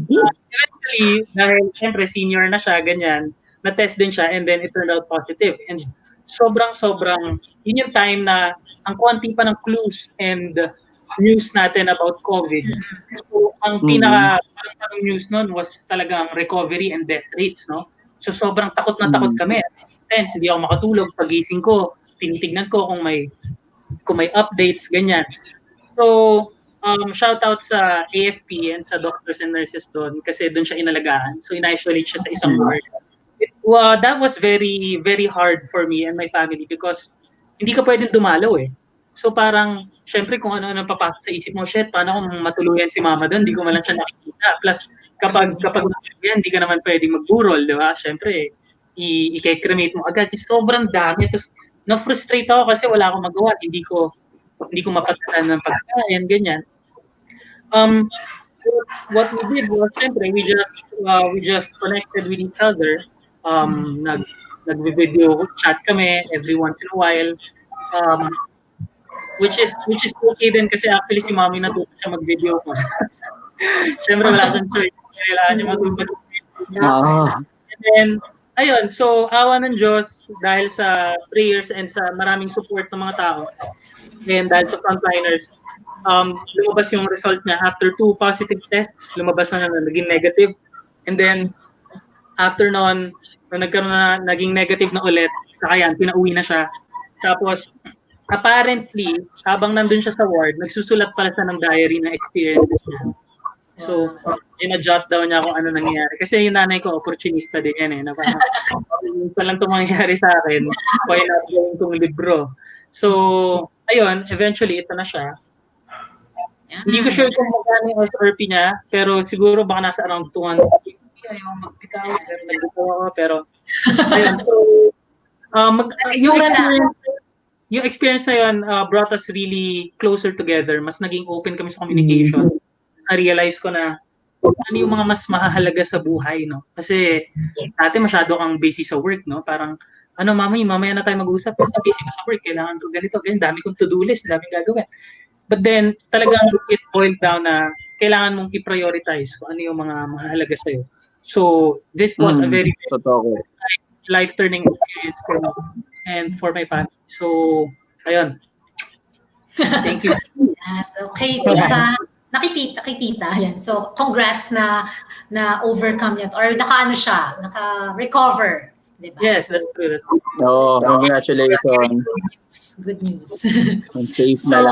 Speaker 3: eventually, dahil siyempre senior na siya, ganyan, na-test din siya and then it turned out positive. And sobrang yun yung time na ang konti pa ng clues and news natin about COVID. So, ang pinaka news nun was talagang recovery and death rates, no? So, sobrang takot na takot kami. Tense, hindi ako makatulog. Pagising ko, tinitignan ko kung may updates, ganyan. So, shout out sa AFP and sa doctors and nurses doon kasi doon siya inalagaan. So, in-isolate siya sa isang ward. That was very, very hard for me and my family because hindi ka pwedeng dumalaw eh. So parang, syempre kung ano-ano papasok sa isip mo, shit, paano kung matuluyan si mama doon? Hindi ko man lang siya nakikita. Plus, kapag matuluyan, hindi ka naman pwedeng magburol, di ba? Syempre, i-cremate mo agad. Sobrang dami. Tapos, na-frustrate ako kasi wala akong magawa. Hindi ko mapagdaan ng pagkain, ganyan. So what we did was, syempre, we just connected with each other. Nag-video chat kami every once in a while. Which is okay din kasi actually si mami natuto siya mag-video ko. Siyempre wala siyang choice. Kailangan niya matuto And then, ayun, so awa ng Diyos dahil sa prayers and sa maraming support ng mga tao and dahil sa frontliners, lumabas yung result niya after 2 positive tests, lumabas na naging negative. And then, after noon, nagkaroon na, naging negative na ulit, saka yan, pinauwi na siya. Tapos, apparently, habang nandun siya sa ward, nagsusulat pala siya ng diary na experiences niya. So, ina-jot down niya kung ano nangyayari. Kasi yung nanay ko, opportunista din yan eh. Na parang, lang itong mangyayari sa akin, why not gawin itong libro? So, ayun, eventually, ito na siya. Hindi ko sure kung magkano yung SRP niya, pero siguro baka nasa around 250. Ayaw magpitaw, pero nagpitaw ako. Pero, ayun. So, yung experience na yun brought us really closer together. Mas naging open kami sa communication. Na-realize ko na ano yung mga mas mahalaga sa buhay, no? Kasi dati masyado kang busy sa work, no? Parang, mamaya na tayo mag-usap kasi busy ko sa work. Kailangan ko ganito, ganyan. Dami kong to-do list, daming gagawin. But then, talagang it boiled down na kailangan mong i-prioritize kung ano yung mga mahalaga sa'yo. So, this was a very life-turning experience for me and for my family. So, ayun. Thank you.
Speaker 1: Yes, okay, tita. Kay tita, yan. So, congrats na overcome niya or naka-recover. Diba?
Speaker 3: Yes, that's true.
Speaker 2: Congratulations.
Speaker 1: Good news.
Speaker 2: Okay, so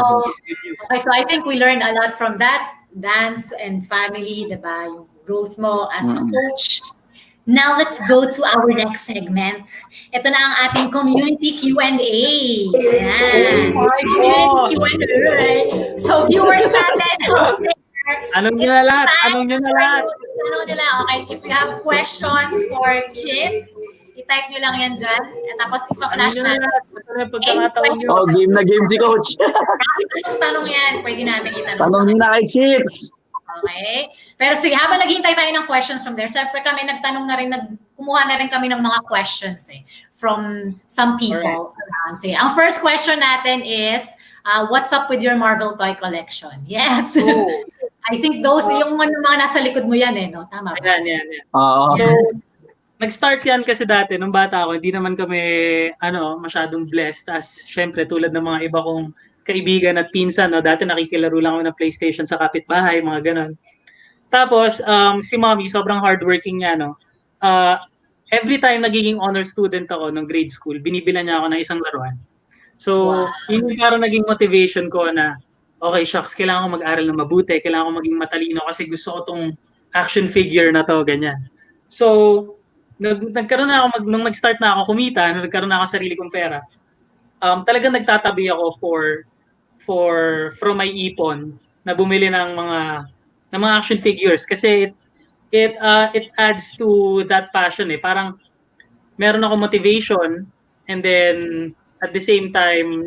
Speaker 1: I think we learned a lot from that, dance and family, diba? Yung growth mo as a coach. Now, let's go to our next segment. Ito na ang ating community Q&A. Yan. Community Q&A. So, viewers natin out there.
Speaker 3: Anong nyo na lahat?
Speaker 1: Tanong nyo lang. Okay, if you have questions for Chips, i-type nyo lang yan dyan. At tapos, ipa-flash natin.
Speaker 2: Game na game si Coach.
Speaker 1: Anong tanong yan? Pwede natin itanong.
Speaker 2: Tanong nyo na kay Chips.
Speaker 1: Okay. Pero sige, habang naghihintay tayo ng questions from there, siyempre kami kumuha na rin kami ng mga questions from some people. Right. Sige, ang first question natin is, what's up with your Marvel toy collection? Yes. Oh. I think those, yung mga nasa likod mo yan no? Tama ba?
Speaker 3: Yan. So, nag-start yan kasi dati, nung bata ako, hindi naman kami, masyadong blessed. As, syempre, tulad ng mga iba kong kaibigan at pinsan, no? Dati nakikilaro lang ako ng PlayStation sa kapitbahay, mga ganon. Tapos, si mommy, sobrang hardworking niya, no? Every time nagiging honor student ako nung grade school, binibilan niya ako ng isang laruan. So, yun yung parang naging motivation ko na, okay, shucks, kailangan ko mag-aral na mabuti, kailangan ko maging matalino kasi gusto ko tong action figure na to, ganyan. So, nagkaroon na ako, nung nag-start na ako kumita, nung nagkaroon na ako sarili kong pera, talagang nagtatabi ako from my ipon na bumili ng mga action figures kasi it adds to that passion parang meron ako motivation and then at the same time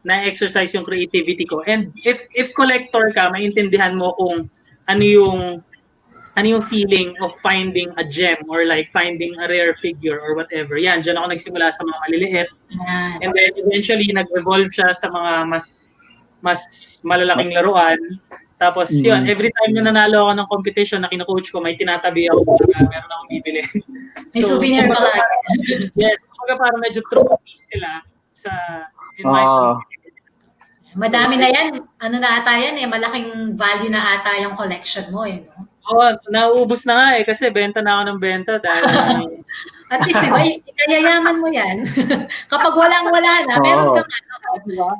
Speaker 3: na-exercise yung creativity ko. And if collector ka, maintindihan mo kung ano yung feeling of finding a gem or like finding a rare figure or whatever. Yan, dyan ako nagsimula sa mga maliliit. And then eventually nag-evolve siya sa mga mas malalaking laruan. Tapos yun, every time na nanalo ako ng competition na kino-coach ko, may tinatabi ako na meron akong bibili.
Speaker 1: May souvenir pala.
Speaker 3: Yes, parang medyo trophies sila in my
Speaker 1: Madami na yan. Ano na ata yan malaking value na ata yung collection mo no?
Speaker 3: Nauubos na nga kasi benta na ako ng benta dahil
Speaker 1: at least diba, ikayayaman mo yan. Kapag walang-wala na, meron kang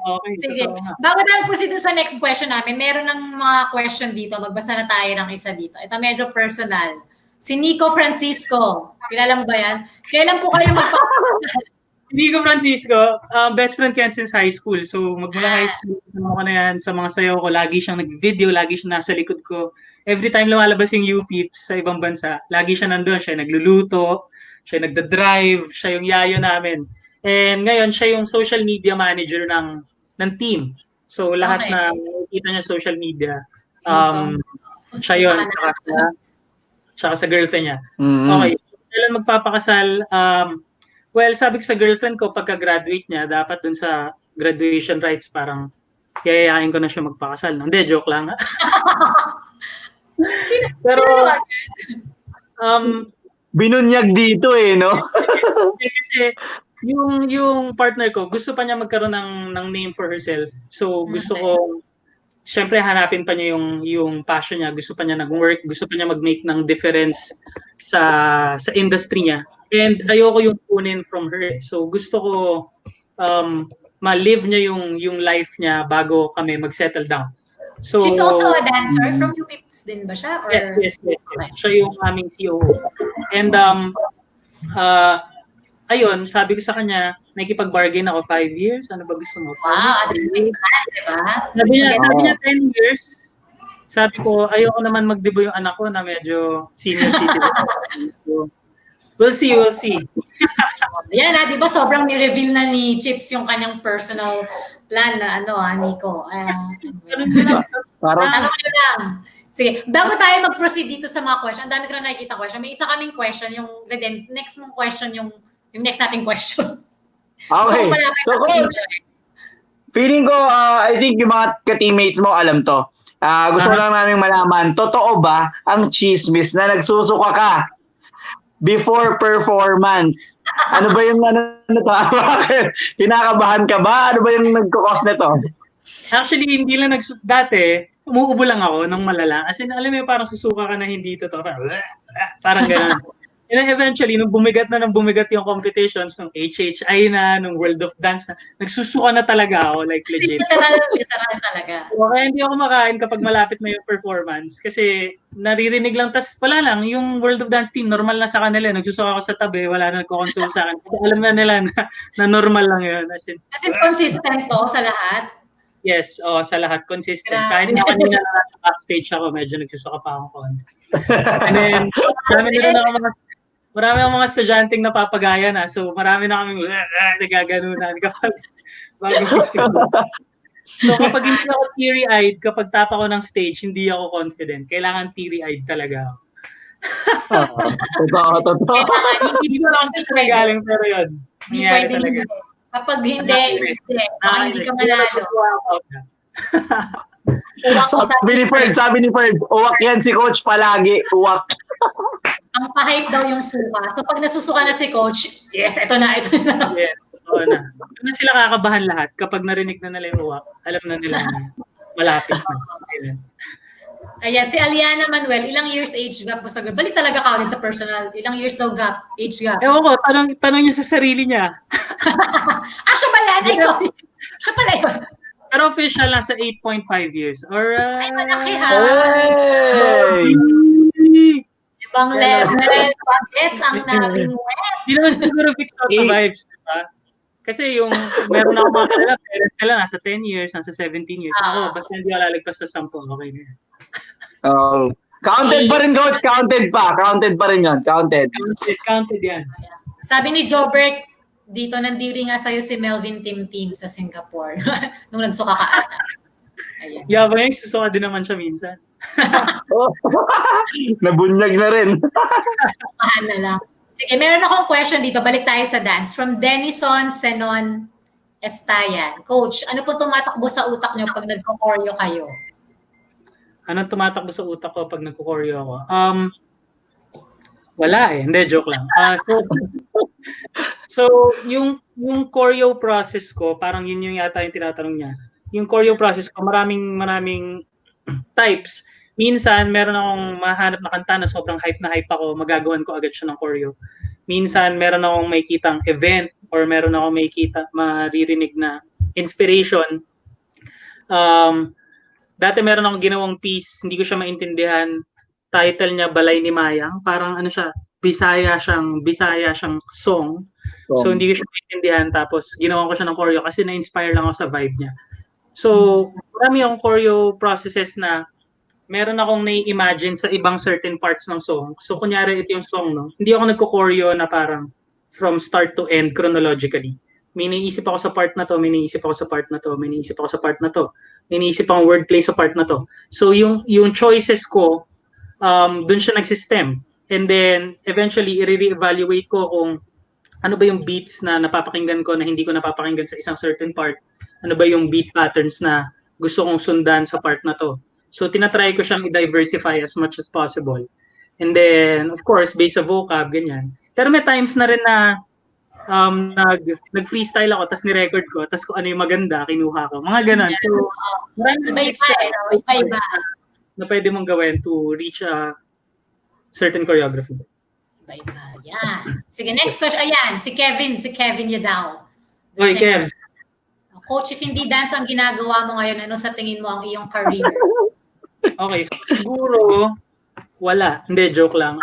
Speaker 3: Okay.
Speaker 1: Sige. Bago tayo proceed sa next question namin, meron ng mga question dito. Magbasa na tayo ng isa dito. Ito medyo personal. Si Nico Francisco. Kilala mo ba yan? Kailan po kayo magpapakasal?
Speaker 3: Nico Francisco, best friend ko yan since high school. So, magmula high school, ko na yan sa mga sayaw ko. Lagi siyang nag-video, lagi siya nasa likod ko. Every time lumalabas yung UPeepz sa ibang bansa, lagi siya nandun. Siya nagluluto, siya nagda-drive, siya yung yayo namin. And ngayon, siya yung social media manager ng team. So, lahat na nakikita niya social media, siya yun. Tsaka sa girlfriend niya. Okay, kailan magpapakasal? Well, sabi ko sa girlfriend ko, pagka-graduate niya, dapat dun sa graduation rites, parang yayayain ko na siya magpakasal. Hindi, joke lang. Pero,
Speaker 2: binunyag dito no?
Speaker 3: Kasi yung partner ko, gusto pa niya magkaroon ng name for herself. So gusto ko, syempre hanapin pa niya yung passion niya, gusto pa niya nag-work, gusto pa niya mag-make ng difference sa industry niya. And ayoko yung kunin from her. So gusto ko ma-live niya yung life niya bago kami mag-settle down. So,
Speaker 1: she's also a dancer from UPeepz din ba siya? Or?
Speaker 3: Yes. Okay. Siya yung aming COO. And ayun, sabi ko sa kanya, nakikipag-bargain ako 5 years. Ano ba gusto mo?
Speaker 1: Wow, at the same time, diba?
Speaker 3: Sabi niya 10 years. Sabi ko, ayoko naman magdebo yung anak ko na medyo senior citizen. So, we'll see.
Speaker 1: Yan di ba sobrang ni-reveal na ni Chips yung kanyang personal plan na Nico.
Speaker 2: Parang
Speaker 1: tanong nyo lang. Sige, bago tayo mag-proceed dito sa mga question, ang dami ko na nakikita question. May isa kaming question, yung next mong question, yung next nating question.
Speaker 2: okay. So, coach, feeling ko, I think yung mga ka-teammates mo alam to. Gusto ko lang namin malaman, totoo ba ang chismis na nagsusuka ka before performance? Ano ba yung kinakabahan ka ba? Ano ba yung nagkukos nito?
Speaker 3: Actually, hindi lang dati, umuubo lang ako ng malala. As in, alam mo parang susuka ka na hindi totoo. Parang gano'n. And then eventually, nung bumigat yung competitions, nung HHI na, nung World of Dance na, nagsusuka na talaga ako, like legit.
Speaker 1: Literal talaga.
Speaker 3: Kaya hindi ako makain kapag malapit na yung performance. Kasi naririnig lang, tas wala lang, yung World of Dance team, normal na sa kanila. Nagsusuka ako sa tabi, wala na nagko-console sa akin. Kasi alam na nila na normal lang yun.
Speaker 1: Kasi consistent to sa lahat.
Speaker 3: Yes, sa lahat consistent. Kahit na kanina na backstage ako, medyo nagsusuka pa ako konti. And then, marami akong mga estudyanteng napapagaya na. So, marami na kaming nagaganunan kapag bago magsimula. So, kapag hindi ako teary-eyed, kapag tap ako ng stage, hindi ako confident. Kailangan teary-eyed talaga ako.
Speaker 2: Totoo.
Speaker 3: Hindi ko lang sa nagaling, pero yun.
Speaker 1: Hindi pwede talaga. Kapag hindi ka manalo.
Speaker 2: Sabi ni Ferds, uwak yan si coach palagi, uwak.
Speaker 1: Ang pa-hype daw yung suka. So pag nasusuka na si coach, yes, ito na.
Speaker 3: Yes, ito na. Ito na sila kakabahan lahat. Kapag narinig na nila yung uwak, alam na nila na malapit na.
Speaker 1: Ayan, si Aliana Manuel, ilang years age gap mo sa girl? Balik talaga ka ulit sa personal. Ilang years daw age gap?
Speaker 3: Ewan ko, tanong niyo sa sarili niya.
Speaker 1: Siya pala yan. Ay, sorry. Siya pala yun.
Speaker 3: Pero official lang sa 8.5 years. Or,
Speaker 1: ay, malaki ha.
Speaker 2: Hey!
Speaker 1: Ibang level. Bagets ang naming wet.
Speaker 3: Hindi naman siguro fix out the vibes, diba? Kasi yung, meron ako mga kalala, parents nila nasa 10 years, nasa 17 years. Ako, ba't hindi alalagpas sa 10? Okay na.
Speaker 2: Counted pa rin, coach. Counted pa rin yun. Counted
Speaker 3: yan.
Speaker 1: Sabi ni Jobert, dito nandiri nga sa'yo si Melvin Tim sa Singapore. Nung nagsuka ka ata. Ayan.
Speaker 3: Yabang yung susuka din naman siya minsan.
Speaker 2: Nabunyag na rin.
Speaker 1: Sukahan na lang. Sige, meron akong question dito. Balik tayo sa dance. From Denison Senon Estayan. Coach, ano po tumatakbo sa utak nyo pag nagko-choreo kayo?
Speaker 3: Ano tumatakbo sa utak ko pag nagko-choreo ako? Wala eh. Hindi, joke lang. So yung choreo process ko, parang yun yung yata yung tinatanong niya. Yung choreo process ko, maraming types. Minsan, meron akong mahanap na kanta na sobrang hype na hype ako, magagawan ko agad siya ng choreo. Minsan, meron akong makikitang event or meron akong maririnig na inspiration. Dati meron akong ginawang piece, hindi ko siya maintindihan. Title niya, Balay ni Mayang. Parang ano siya, Bisaya siyang song. So, hindi ko siya maintindihan. Tapos, ginawa ko siya ng choreo kasi na-inspire lang ako sa vibe niya. So, marami akong choreo processes na meron akong nai-imagine sa ibang certain parts ng song. So, kunyari ito yung song, no? Hindi ako nagko-choreo na parang from start to end chronologically. May naisip ako sa part na to, may naisip ako sa part na to, may naisip ako sa part na to, may naisip akong wordplay sa part na to. So, yung choices ko, dun siya nagsistem. And then, eventually, i-re-evaluate ko kung ano ba yung beats na napapakinggan ko na hindi ko napapakinggan sa isang certain part. Ano ba yung beat patterns na gusto kong sundan sa part na to. So, tinatry ko siyang i-diversify as much as possible. And then, of course, based sa vocab, ganyan. Pero may times na rin na nag-freestyle ako, tapos ni-record ko, tapos kung ano yung maganda, kinuha ko. Mga ganun. So, maraming
Speaker 1: iba-iba.
Speaker 3: Na pwede mong gawin to reach a certain choreography.
Speaker 1: Iba-iba. Yan. Sige, next question. Ayan, si Kevin Yadao.
Speaker 3: Oy, Kev.
Speaker 1: Coach, if hindi dance ang ginagawa mo ngayon, ano sa tingin mo ang iyong career?
Speaker 3: Okay, so siguro, wala. Hindi, joke lang.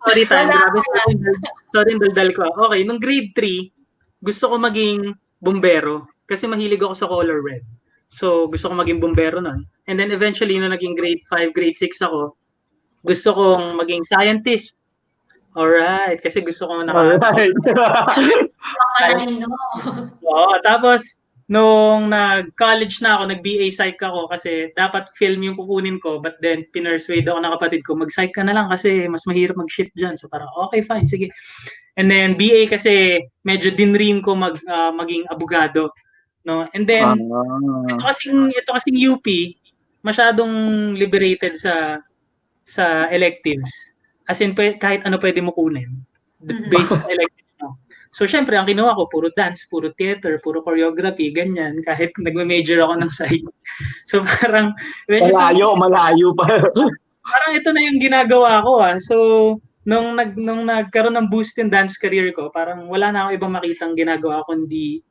Speaker 3: Sorry, Tan. Sorry, daldal ko. Okay, nung grade 3, gusto ko maging bumbero. Kasi mahilig ako sa color red. So, gusto ko maging bumbero nun. And then eventually, nung naging grade 5, grade 6 ako, gusto kong maging scientist. Alright, kasi gusto ko tapos, nung nag-college na ako, nag-BA Psych ako kasi dapat film yung kukunin ko, but then pinursuade ako ng kapatid ko, mag-psych ka na lang kasi mas mahirap mag-shift dyan. So parang, okay, fine, sige. And then BA kasi medyo dinream ko maging abogado. No? And then, ito kasing UP, masyadong liberated sa electives. As in, kahit ano pwede mo kunin. Based sa electives mo. So, syempre, ang kinuha ko, puro dance, puro theater, puro choreography, ganyan. Kahit nagme-major ako ng psych. So, parang...
Speaker 2: Malayo pa.
Speaker 3: Parang ito na yung ginagawa ko, So, nung nagkaroon ng boost in dance career ko, parang wala na akong ibang makitang ginagawa kundi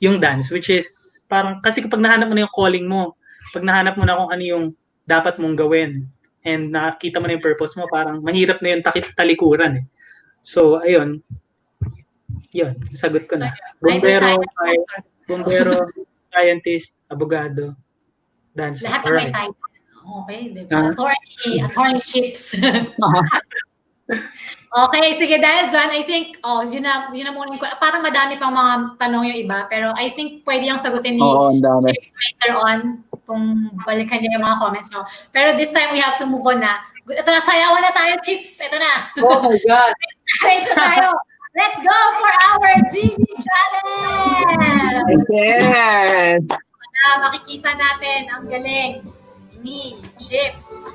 Speaker 3: yung dance, which is parang, kasi kapag nahanap mo na yung calling mo, pag nahanap mo na kung ano yung dapat mong gawin, and nakita mo na yung purpose mo, parang mahirap na yung talikuran. So, ayun. Yun, sagot ko na. Bumbero, scientist, abogado, dancer.
Speaker 1: Lahat na may title. Okay, diba? Attorney Chips. Okay, sige, dahil dyan, I think, yun na muna yung, parang madami pang mga tanong yung iba, pero I think pwede yung sagutin ni Chips later on, kung balikan niya yung mga comments nyo. Pero this time, we have to move on na. Ito na, sayawan na tayo, Chips. Ito na.
Speaker 3: Oh my God.
Speaker 1: Next challenge na tayo. Let's go for our GB challenge!
Speaker 2: Yes!
Speaker 1: Makikita natin ang galing ni Chips.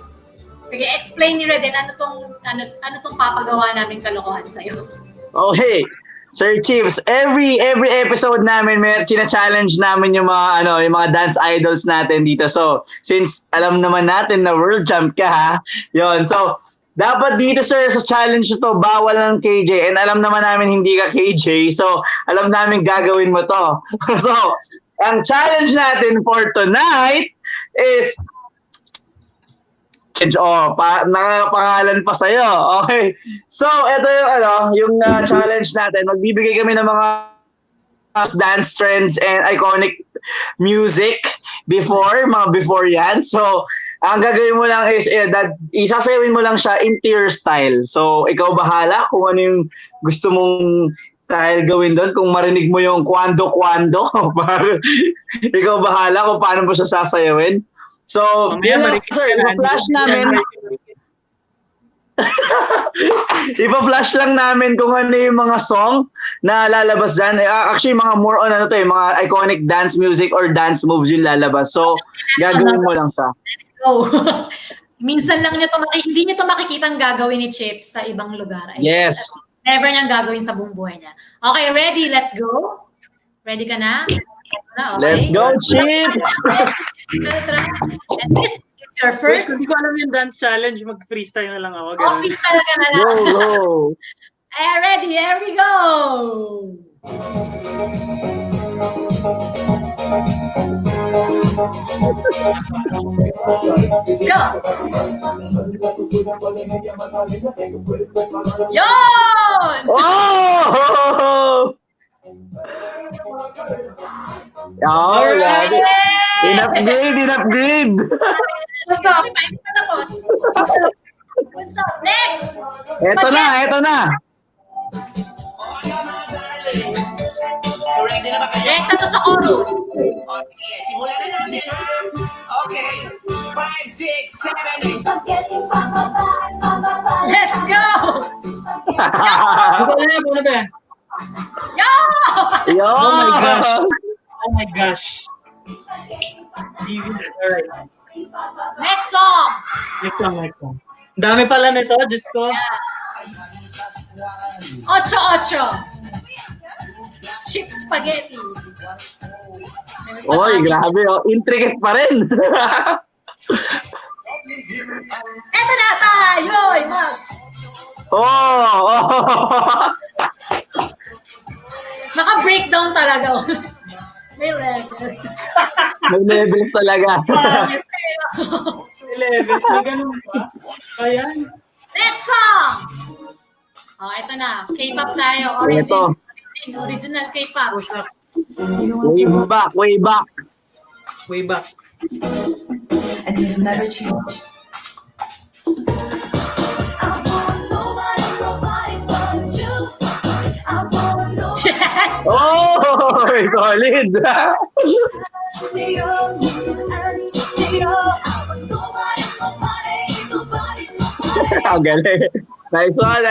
Speaker 1: Sige, explain ni Reden ano tong papagawa namin kalokohan sa'yo.
Speaker 2: Okay. Sir Chips, every episode namin may china-challenge namin yung mga dance idols natin dito. So, since alam naman natin na world champ ka ha, yon. So, dapat dito sir sa challenge to, bawal ng KJ. And alam naman namin hindi ka KJ. So, alam namin gagawin mo to. So, ang challenge natin for tonight is nakapangalan pa sa'yo. Okay. So, ito yung challenge natin. Magbibigay kami ng mga dance trends and iconic music before yan. So, ang gagawin mo lang is isasayawin mo lang siya into your style. So, ikaw bahala kung ano yung gusto mong style gawin doon. Kung marinig mo yung kwando-kwando, ikaw bahala kung paano mo siya sasayawin. So, sir, ipa-flash namin. Ipa-flash lang namin kung ano yung mga song na lalabas dyan. Actually, mga more on mga iconic dance music or dance moves yung lalabas. So, gagawin mo lang siya.
Speaker 1: Let's go. Minsan lang hindi niyo to makikita ang gagawin ni Chips sa ibang lugar.
Speaker 2: Yes.
Speaker 1: Never niyang gagawin sa buong buhay niya. Okay, ready? Let's go. Ready ka na? Okay.
Speaker 2: Let's go, Chips!
Speaker 1: And this is your first...
Speaker 3: Hindi ko alam yung dance challenge, mag-freestyle na lang ako.
Speaker 1: Freestyle ka na lang.
Speaker 2: Go!
Speaker 1: Ready, here we go! Go! Yon!
Speaker 2: Oh! In-upgrade!
Speaker 1: What's up? What's up? Next!
Speaker 2: Ito na!
Speaker 1: Rekta to sa chorus.
Speaker 4: Sige, simulan na natin ha. Okay. 5, 6, 7.
Speaker 1: Let's go! Yo!
Speaker 2: Yo!
Speaker 3: Oh my gosh. Alright.
Speaker 1: Next song.
Speaker 3: Next lang. Dami pala nito, Diyos ko.
Speaker 1: 8-8. Chips spaghetti.
Speaker 2: Oy, grabe. Oh. Intricate pa rin.
Speaker 1: Eto na tayo!
Speaker 2: Oh!
Speaker 1: Naka-breakdown talaga. May levels.
Speaker 2: May levels talaga.
Speaker 3: Levels, may ganun pa. Ayan.
Speaker 1: Next song! Oh, ito na. K-pop tayo. Original K-pop.
Speaker 2: Way back.
Speaker 4: And you'll never change.
Speaker 1: Yes!
Speaker 2: Oh! Solid! Ang galing. Nice one.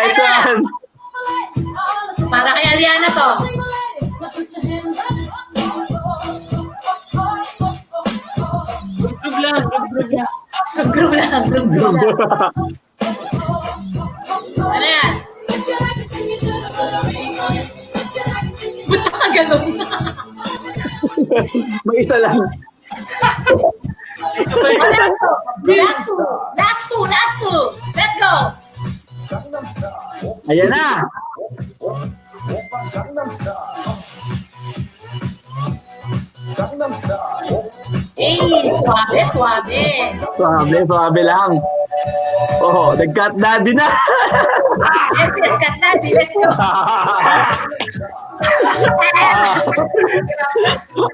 Speaker 1: Para kay Aliana to.
Speaker 3: Group lang.
Speaker 1: Group lang. Ano yan? Buta ka ganun.
Speaker 2: May isa lang.
Speaker 1: Last two. Let's go.
Speaker 2: Ayan na.
Speaker 1: Hey, suabe.
Speaker 2: Suabe lang. Oh, nag-cut daddy na.
Speaker 1: Let's go.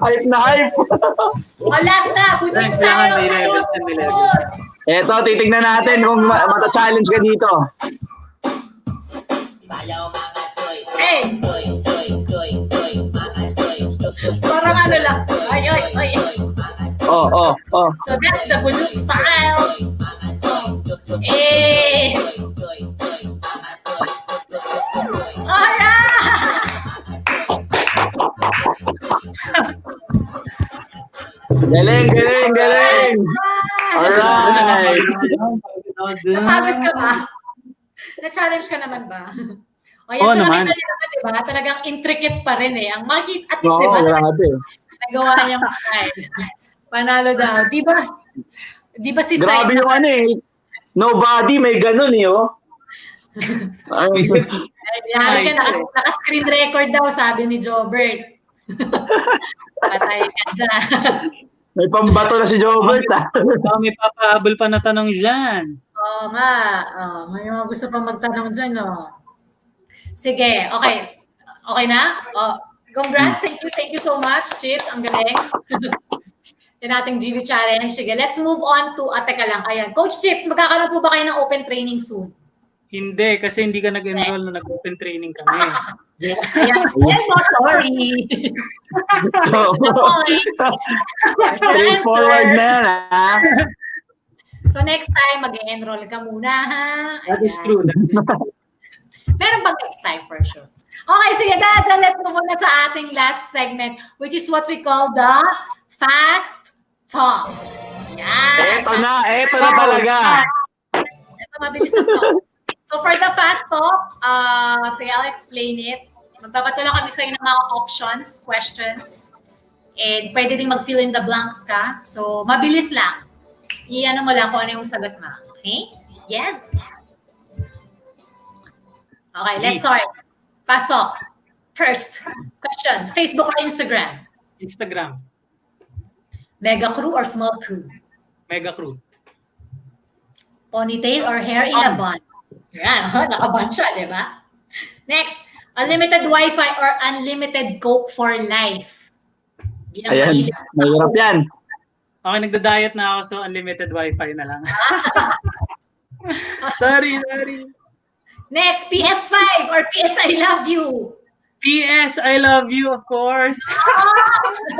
Speaker 2: Hype na hype.
Speaker 1: Last na. Pusis tayo.
Speaker 2: Eto, titignan natin kung mata-challenge ka dito.
Speaker 1: Hey. Parang ano lang. Ay.
Speaker 2: Oh.
Speaker 1: So that's the Bulut style. Hey. Alright.
Speaker 2: Galing. Alright.
Speaker 1: Napagod ka ba? Na-challenge ka naman ba? O yan,
Speaker 3: Oo
Speaker 1: so
Speaker 3: naman.
Speaker 1: nakita niyo naman, diba? Talagang intricate pa rin eh. Ang market, at least,
Speaker 2: Oo,
Speaker 1: diba?
Speaker 2: grabe.
Speaker 1: Nagawa niyang style. Panalo daw. Di ba si
Speaker 2: Grabe yung ano eh. Nobody may ganun eh, oh. Ay,
Speaker 1: Yari ka, naka-screen record daw, sabi ni Jobert. Patay ka dyan.
Speaker 2: may pambato na si Jobert, ah.
Speaker 3: May papahabol pa na tanong dyan.
Speaker 1: Oo nga. May mga gusto pa magtanong dyan, no? Sige, okay. Okay na? Congrats, thank you so much, Chips. Ang galing. Yan ating GV challenge. Sige, let's move on to, teka lang, ayan. Coach Chips, magkakaroon po ba kayo ng open training soon?
Speaker 3: Hindi, kasi hindi ka nag-enroll na nag-open training kami.
Speaker 1: Ayan, sorry.
Speaker 2: Straightforward na yan, ha?
Speaker 1: So next time, mag-enroll ka muna, ha?
Speaker 3: That is true.
Speaker 1: Meron bang next time for sure? Okay, sige, Dad. Let's move on na sa ating last segment, which is what we call the Fast Talk. Yan.
Speaker 2: Eto na talaga.
Speaker 1: Ito, mabilis na to. So for the Fast Talk, sige, I'll explain it. Magpapatulong kami sa inyo ng mga options, questions, and pwede din mag-fill in the blanks ka. So, mabilis lang. Iyan mo lang kung ano yung sagot mo. Okay? Yes? Okay, let's start. Fast talk. First question, Facebook or Instagram?
Speaker 3: Instagram.
Speaker 1: Mega crew or small crew?
Speaker 3: Mega crew.
Speaker 1: Ponytail or hair in a bun? Yan, naka-bun siya, di ba? Next, unlimited Wi-Fi or unlimited Coke for life?
Speaker 2: Ayan, mahirap yan.
Speaker 3: Okay, nagda-diet na ako, so unlimited Wi-Fi na lang. Sorry.
Speaker 1: Next, PS5 or PS I love you?
Speaker 3: PS, I love you, of course.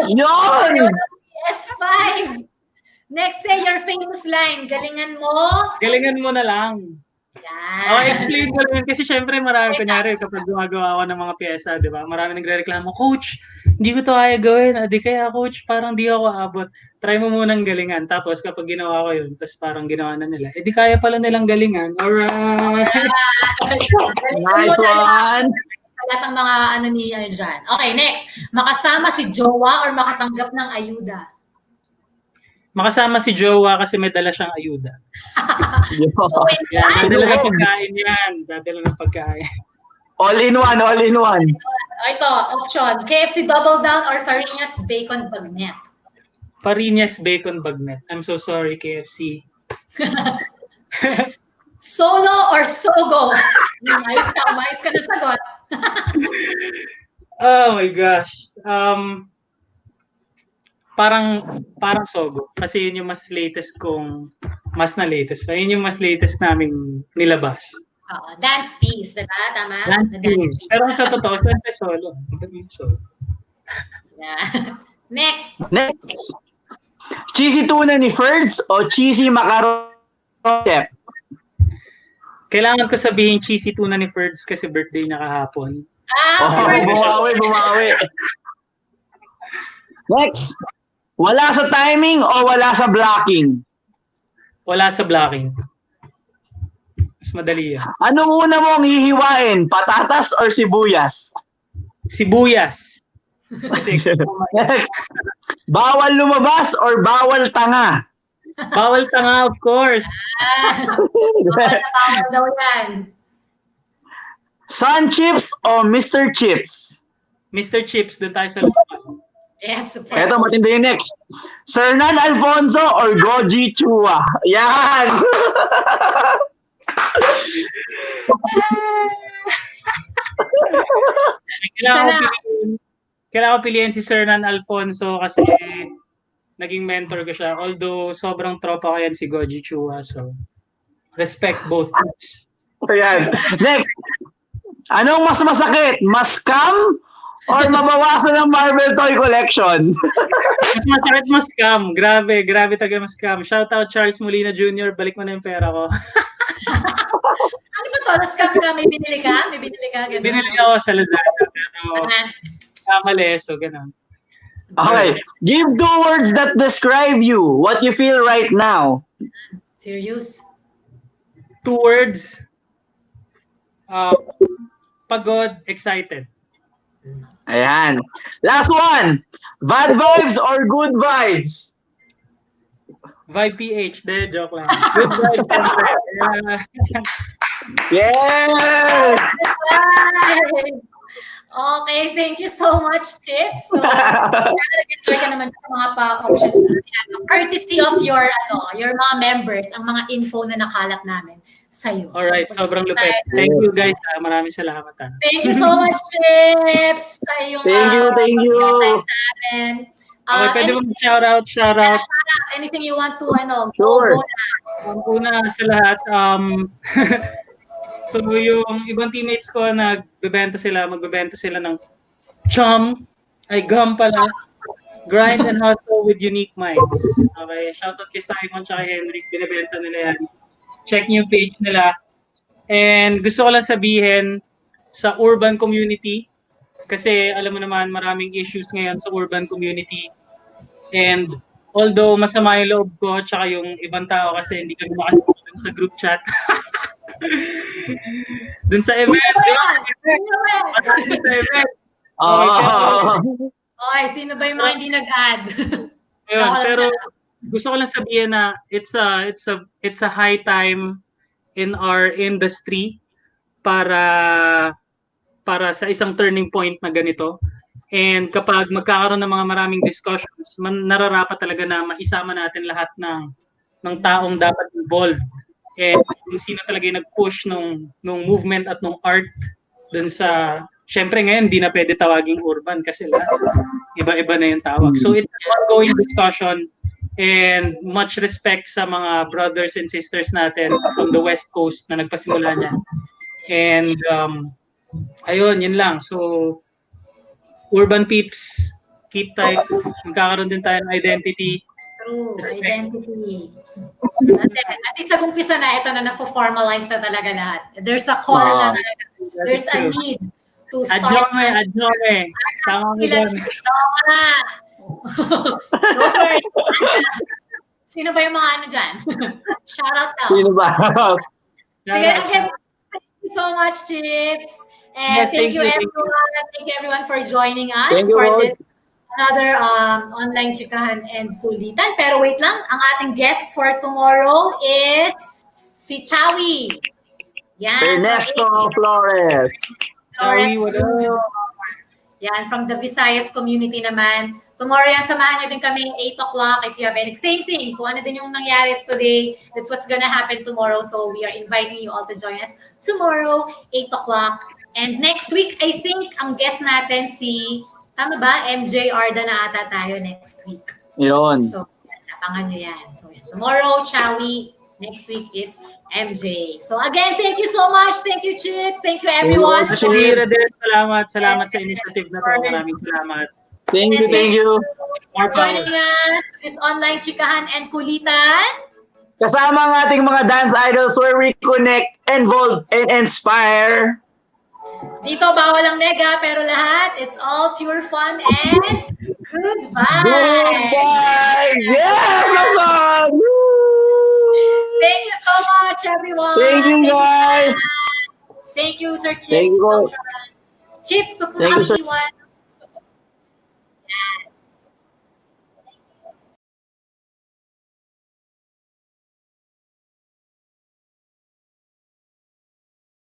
Speaker 2: Yun!
Speaker 1: PS5. Next, say your famous line. Galingan mo.
Speaker 3: Galingan mo na lang.
Speaker 1: Yan.
Speaker 3: Explain ko lang kasi syempre marami, kunyari kapag gumagawa ako ng mga pyesa, di ba? Marami nagre-reklamo, Coach, hindi ko to kaya gawin. Di kaya, Coach, parang di ako abot. Try mo munang galingan. Tapos kapag ginawa ko yun, tapos parang ginawa na nila, di kaya pala nilang galingan. Alright!
Speaker 2: Nice one!
Speaker 1: Sa lahat ng mga ano niya dyan. Okay, next. Makasama si jowa or makatanggap ng ayuda?
Speaker 3: Makasama si jowa kasi may dala siyang ayuda. Yan, dadala ng pagkain yan. Dadala ng pagkain.
Speaker 2: All in one, all in one.
Speaker 1: Ito, option. KFC Double Down or Farinas Bacon Bagnet?
Speaker 3: Farinas Bacon Bagnet. I'm so sorry, KFC.
Speaker 1: Solo or Sogo? Ayos ka na sagot.
Speaker 3: Oh my gosh. Parang Sogo. Kasi yun yung mas latest mas na latest. Yun yung mas latest naming nilabas.
Speaker 1: Dance piece, diba? Tama?
Speaker 3: Dance piece. Pero sa totoo, syempre solo.
Speaker 1: Yeah. Next.
Speaker 2: Cheesy tuna ni Ferds o cheesy macaron chef?
Speaker 3: Kailangan ko sabihin cheesy tuna ni Ferds kasi birthday niya kahapon.
Speaker 2: Bumawi. Next. Wala sa timing o wala sa blocking?
Speaker 3: Wala sa blocking. Mas madali yan.
Speaker 2: Anong una mong hihiwain? Patatas or sibuyas?
Speaker 3: Sibuyas.
Speaker 2: Next. Bawal lumabas or bawal tanga?
Speaker 3: Bawal tanga, of course.
Speaker 1: Bawal daw yan.
Speaker 2: Sun Chips o Mr. Chips?
Speaker 3: Mr. Chips, doon tayo sa lupa.
Speaker 1: Yes.
Speaker 2: Eto, matindi yung next. Sernan Alfonso or Goji Chua? Yan!
Speaker 3: Kailangan ko piliin si Sernan Alfonso kasi naging mentor ko siya. Although sobrang tropa ko yan si Goji Chua. So, respect both groups.
Speaker 2: Ayan. Next. Anong mas masakit? Mas-scam or mabawasan ng Marvel toy collection?
Speaker 3: Mas masakit mas-scam. Grabe talaga mas-scam. Shout out Charles Molina Jr. Balik mo na yung pera ko.
Speaker 1: Ano ba to? Scam ka? May binili ka? Ganun.
Speaker 3: Binili ako sa Lazada. Pero kamali. So, ganun.
Speaker 2: Okay. Give 2 words that describe you. What you feel right now.
Speaker 1: Serious?
Speaker 3: 2 words. Pagod, excited.
Speaker 2: Ayan. Last one. Bad vibes or good vibes?
Speaker 3: Vibe PH. De, joke lang. Good vibes.
Speaker 2: Yes!
Speaker 1: Okay, thank you so much, Chips. So, nag-answer ka naman sa mga pa-option. Courtesy of your mga members, ang mga info na nakalat namin sa'yo.
Speaker 3: Alright, sobrang lupit. Thank you guys. Maraming salamat.
Speaker 1: Thank you so much, Chips. Sa iyong
Speaker 2: Thank you.
Speaker 1: sa amin.
Speaker 3: Okay, pwede mo shout out.
Speaker 1: Anything you want to,
Speaker 2: Sure.
Speaker 3: Una sa lahat, so yung ibang teammates ko magbebenta sila ng gum pala, grind and hustle with unique minds. Okay, shout out kay Simon tsaka Henrik, binibenta nila yan. Check niyo yung page nila. And gusto ko lang sabihin sa urban community, kasi alam mo naman maraming issues ngayon sa urban community. And although masama yung loob ko tsaka yung ibang tao kasi hindi kami makasama sa group chat. Dun sa event.
Speaker 1: Okay, sino ba yung mga hindi nag-add?
Speaker 3: Ayun, pero gusto ko lang sabihin na it's a high time in our industry para sa isang turning point na ganito. And kapag magkakaroon ng mga maraming discussions, nararapat talaga na maisama natin lahat ng taong dapat involved. And sino talaga yung nag-push nung movement at nung art dun sa, syempre ngayon di na pwede tawaging urban kasi iba-iba na yung tawag. So it's an ongoing discussion and much respect sa mga brothers and sisters natin from the West Coast na nagpasimula niyan. And ayun, yun lang. So Urban Peeps, keep tight. Magkakaroon din tayo ng identity.
Speaker 1: True.
Speaker 3: Respect.
Speaker 1: Identity. At least sa umpisa na, ito na na-formalize na talaga lahat. There's a call na talaga. There's a need to start.
Speaker 3: Adjome. Tama mo
Speaker 1: Sila
Speaker 3: dyan.
Speaker 1: Chips. Oo nga. Don't worry. Sino ba yung mga ano dyan? Shout out daw.
Speaker 2: Sino ba?
Speaker 1: Sige, again, thank you so much, Chips. And
Speaker 3: Yes,
Speaker 1: thank you
Speaker 3: thank you.
Speaker 1: everyone. Thank you everyone for joining us
Speaker 2: Thank you,
Speaker 1: for
Speaker 2: boss.
Speaker 1: this another online chikahan and kulitan. Pero wait lang, ang ating guest for tomorrow is si Chawi. Yan.
Speaker 2: Ernesto Flores.
Speaker 3: Chawi, what up?
Speaker 1: Yan, from the Visayas community naman. Tomorrow yan, samahan nyo din kami 8 o'clock if you have any. Same thing, kung ano din yung nangyari today, that's what's gonna happen tomorrow. So we are inviting you all to join us tomorrow, 8 o'clock. And next week, I think, ang guest natin si, tama ba? MJ Arda na ata tayo next week.
Speaker 2: Yun.
Speaker 1: So, yan, abangan nyo yan. So, yan. Tomorrow, Chawi. Next week is MJ. So, again, thank you so much. Thank you, Chips. Thank you, everyone.
Speaker 3: Shahira din, salamat sa initiative na to. Maraming salamat.
Speaker 2: Thank you.
Speaker 3: More
Speaker 1: For
Speaker 3: power.
Speaker 1: joining us this online chikahan and kulitan.
Speaker 2: Kasama ang ating mga dance idols where we connect, involve, and inspire.
Speaker 1: Dito, bawal ang nega, pero lahat, it's all pure fun and good vibes.
Speaker 2: Good vibes! Yes! Awesome!
Speaker 1: Thank you so much, everyone.
Speaker 2: Thank you, guys.
Speaker 1: Thank you, Sir Chips.
Speaker 2: Thank you.
Speaker 1: Chips,
Speaker 2: Thank you, sir.
Speaker 1: Iwan.